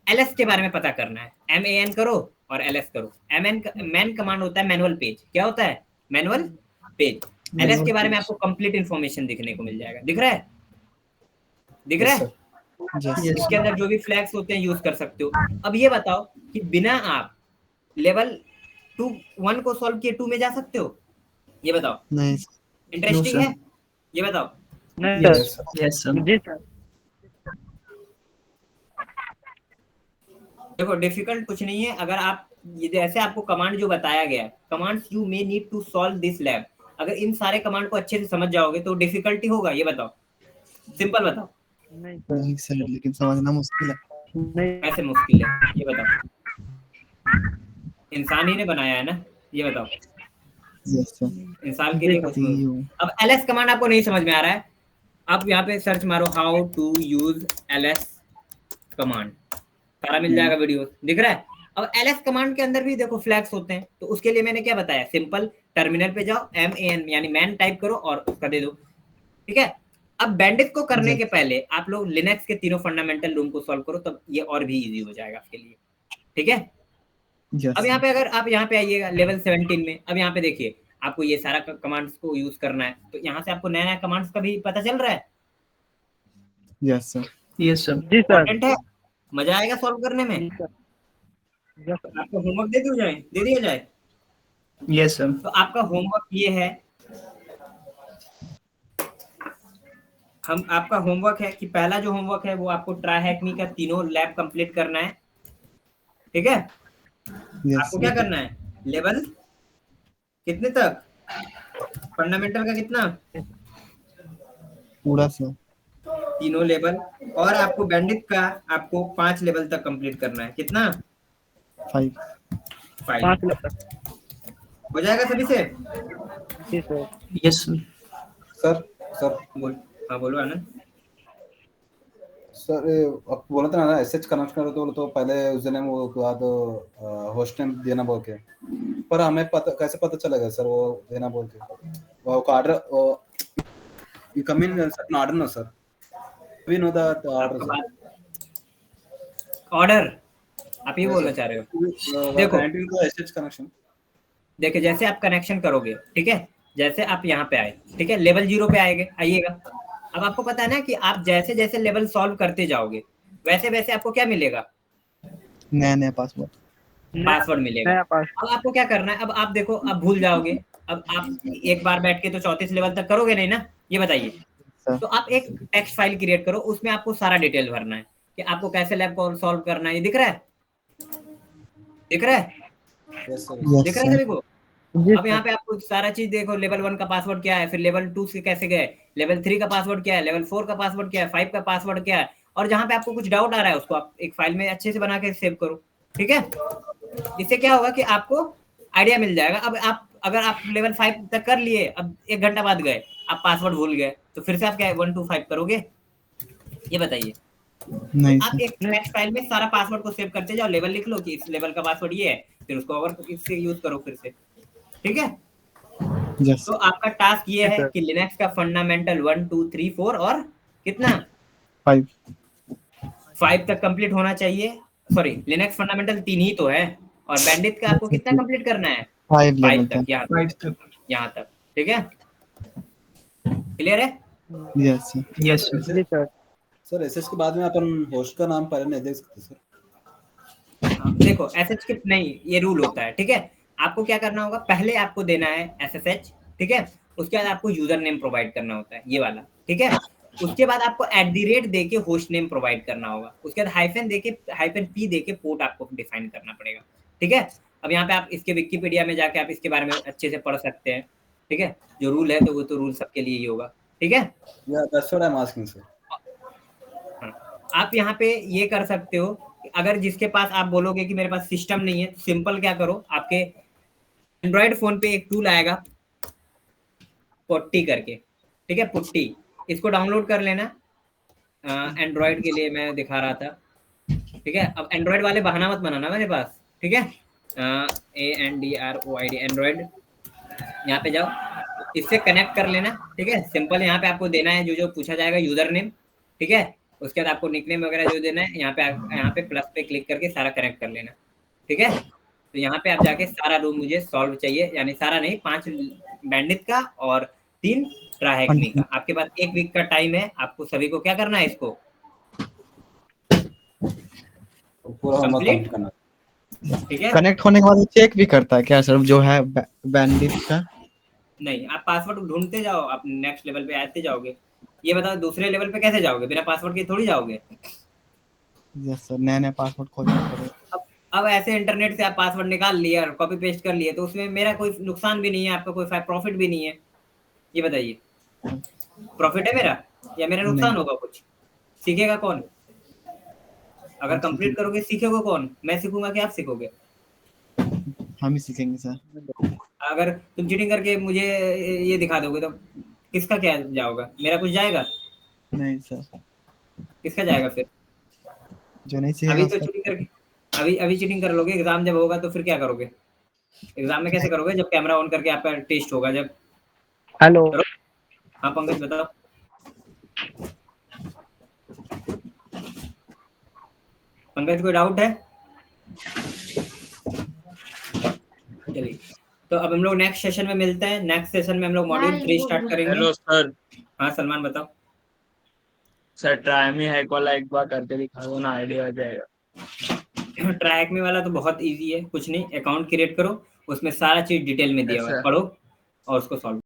ls के बारे में पता करना है, man करो और ls करो। man कमांड होता है मैनुअल पेज। क्या होता है? Manual page. ls के बारे में आपको कंप्लीट इंफॉर्मेशन दिखने को मिल जाएगा। दिख रहा है? दिख रहा है? इसके अंदर जो भी फ्लैग्स होते हैं यूज कर सकते हो। अब ये बताओ कि बिना आप लेवल 1 को सॉल्व किए 2 में जा सकते हो? ये बताओ। नहीं इंटरेस्टिंग No, है? ये बताओ। Yes sir. जी सर। देखो डिफिकल्ट कुछ नहीं है। अगर आप ये जैसे आपको कमांड जो बताया गया है, commands you may need to solve this lab, अगर इन सारे कमांड को अच्छे से समझ जाओगे तो डिफिकल्टी होगा? ये बताओ, सिंपल बताओ। नहीं सर, लेकिन समझना मुश्किल है। कैसे मुश्किल है ये बताओ? इंसान ही ने बनाया है ना, ये बताओ। Yes sir. इंसान के लिए कुछ नहीं। अब ls कमांड आपको नहीं समझ में आ रहा है, आप यहाँ पे सर्च मारो how to use ls command, सारा मिल जाएगा वीडियो। दिख रहा है? अब ls कमांड के अंदर भी देखो फ्लैग्स होते हैं, तो उसके लिए मैंने क्या बताया, सिंपल टर्मिनल पे जाओ, man यानी मैन टाइप करो और उसका दे दो। ठीक है? अब बैंडिट को करने के पहले आप लोग लिनक्स के तीनों फंडामेंटल रूम को सॉल्व करो, तब ये और भी इजी हो जाएगा आपके लिए। ठीक है? अब यहाँ पे अगर आप यहाँ पे आइएगा लेवल 17 में, अब यहाँ पे देखिए आपको ये सारा कमांड्स को यूज करना है, तो यहाँ से आपको नया नया कमांड्स का भी पता चल रहा है। Yes sir. Yes sir. जी सर। इंपॉर्टेंट है, मजा आएगा सॉल्व करने में। आपको होमवर्क दे दिया जाए। Yes sir. तो आपका होमवर्क ये है, आपका होमवर्क है कि पहला जो होमवर्क है वो आपको ट्राई हैकनी का तीनों लैब कंप्लीट करना है। ठीक है? आपको क्या करना है, लेवल कितने तक, फंडामेंटल का कितना, पूरा सर तीनों लेवल, और आपको बैंडिट का आपको 5 लेवल तक कंप्लीट करना है। कितना? 5 हो जाएगा सभी से? जी सर। यस सर सर बोल, हाँ बोलो आनंद। सर आप बोला था ना एसएच कनेक्ट करो तो पहले उस दिन वो बाद होस्ट नेम देना बोल के, पर हमें पता कैसे पता चलेगा सर वो देना बोल के? वो order you come in certain order no sir, we know that order order आप ये बोलना चाह रहे हो? देखो एसएच कनेक्शन देखिए जैसे आप कनेक्शन करोगे, ठीक है, जैसे आप यहाँ पे आए, ठीक है, लेवल 0 पे आइएगा। अब आपको पता है ना कि आप जैसे जैसे लेवल सॉल्व करते जाओगे वैसे वैसे आपको क्या मिलेगा, नया पासवर्ड मिलेगा। अब आपको क्या करना है, अब आप देखो अब भूल जाओगे, अब आप एक बार बैठ के तो 34 लेवल तक करोगे नहीं ना, ये बताइए। तो आप एक टेक्स्ट फाइल क्रिएट करो, उसमें आपको सारा डिटेल भरना है कि आपको कैसे लैब को सॉल्व करना है। ये दिख रहा है? दिख रहा है? दिख रहा है सभी को? अब यहाँ पे आपको सारा चीज देखो, लेवल 1 का पासवर्ड क्या है, फिर लेवल 2 से कैसे गए, लेवल 3 का पासवर्ड क्या है, लेवल 4 का पासवर्ड क्या है, 5 का पासवर्ड क्या है, और जहाँ पे आपको कुछ डाउट आ रहा है उसको आप एक फाइल में अच्छे से बना के सेव करो। ठीक है? इससे क्या होगा कि आपको आइडिया मिल जाएगा। अब आप अगर आप लेवल 5 तक कर लिए, अब 1 घंटा बाद गए, आप पासवर्ड भूल गए, तो फिर से आप क्या 1 to 5 करोगे? ये बताइए। नहीं आप एक टेक्स्ट फाइल में सारा पासवर्ड को सेव करते जाओ, लेवल लिख लो कि इस लेवल का पासवर्ड ये है, फिर उसको और इससे यूज करो फिर से। ठीक है? यस तो आपका टास्क ये है कि लिनक्स का फंडामेंटल 1 2 3 4 और कितना 5 तक कंप्लीट होना चाहिए। सॉरी, लिनक्स फंडामेंटल 3 ही तो है, और बैंडिट का आपको कितना कंप्लीट करना है? 5 तक, यहाँ तक। ठीक है? क्लियर है? यस यस सर एसएच के बाद में अपन होस्ट का नाम पहले नहीं देख सकते सर? देखो एसएच के नहीं, ये रूल होता है। ठीक है? आपको क्या करना होगा, पहले आपको देना है एसएसएच, ठीक है, उसके बाद आपको यूजर नेम प्रोवाइड करना होता है, ये वाला। ठीक है? उसके बाद आपको @ देके होस्ट नेम प्रोवाइड करना होगा, उसके बाद हाइफन देके -p देके पोर्ट आपको डिफाइन करना पड़ेगा। ठीक है? अब यहाँ पे आप इसके विकिपीडिया में जाके आप इसके बारे में अच्छे से पढ़ सकते हैं। ठीक है? जो रूल है तो वो तो रूल सबके लिए ही होगा। ठीक है? Yeah, that's what I'm asking sir. हाँ, आप यहाँ पे ये कर सकते हो, अगर जिसके पास आप बोलोगे कि मेरे पास सिस्टम नहीं है, सिंपल क्या करो, आपके एंड्रॉयड फोन पे एक टूल आएगा पुट्टी करके, ठीक है, पुट्टी, इसको डाउनलोड कर लेना। एंड्रॉयड के लिए मैं दिखा रहा था, ठीक है। अब एंड्रॉयड वाले बहाना मत बनाना मेरे पास, ठीक है। ANDROID एंड्रॉयड, यहाँ पे जाओ, इससे कनेक्ट कर लेना, ठीक है। सिंपल यहाँ पे आपको देना है जो पूछा जाएगा, यूजर नेम, ठीक है। उसके बाद आपको निकनेम वगैरह जो देना है, यहाँ पे प्लस पे क्लिक करके सारा कनेक्ट कर लेना, ठीक है। तो यहाँ पे आप जाके सारा रूम मुझे सॉल्व चाहिए, यानी सारा नहीं, 5 बैंडिट का और 3 ट्राइहेक्मी का। आपके पास 1 वीक का टाइम है, आपको सभी को क्या करना है, इसको पूरा कंप्लीट करना, ठीक है। कनेक्ट होने के बाद चेक भी करता है क्या सर जो है बैंडिट का? नहीं, आप पासवर्ड ढूंढते जाओ, आप नेक्स्ट लेवल पे आते जाओगे। ये बताओ दूसरे लेवल पे कैसे जाओगे, बिना पासवर्ड के थोड़ी जाओगे। यस सर, नया पासवर्ड खोजना पड़ेगा। अब ऐसे इंटरनेट से आप पासवर्ड निकाल लिया और कॉपी पेस्ट कर लिए, तो उसमें मेरा कोई नुकसान भी नहीं है, आपका कोई प्रॉफिट भी नहीं है। ये बताइए, प्रॉफिट है मेरा या मेरा नुकसान होगा कुछ? सीखेगा कौन? अगर कंप्लीट करोगे सीखेगा कौन? मैं सीखूंगा कि आप सीखोगे? हम ही सीखेंगे सर। अगर तुम चीटिंग करके मुझे ये दिखा दोगे तो किसका क्या जाएगा? मेरा कुछ जाएगा नहीं सर। किसका जाएगा फिर? जो नहीं सीखेगा अभी तो चीटिंग करके अभी चीटिंग कर लोगे, एग्जाम जब होगा तो फिर क्या करोगे? एग्जाम में कैसे करोगे? जब कैमरा ऑन करके आपका टेस्ट होगा, जब। हेलो, हाँ पंकज बताओ। पंकज कोई डाउट है? चलिए, तो अब हम लोग नेक्स्ट सेशन में मिलते हैं। नेक्स्ट सेशन में हम लोग मॉड्यूल 3 स्टार्ट करेंगे। Hello sir. हाँ सलमान बताओ। सर ट्रायमी हैक वाला एक बार करके दिखा दो ना, आइडिया आ जाएगा। ट्रैक में वाला तो बहुत इजी है, कुछ नहीं, अकाउंट क्रिएट करो, उसमें सारा चीज डिटेल में दिया हुआ है, पढ़ो और उसको सॉल्व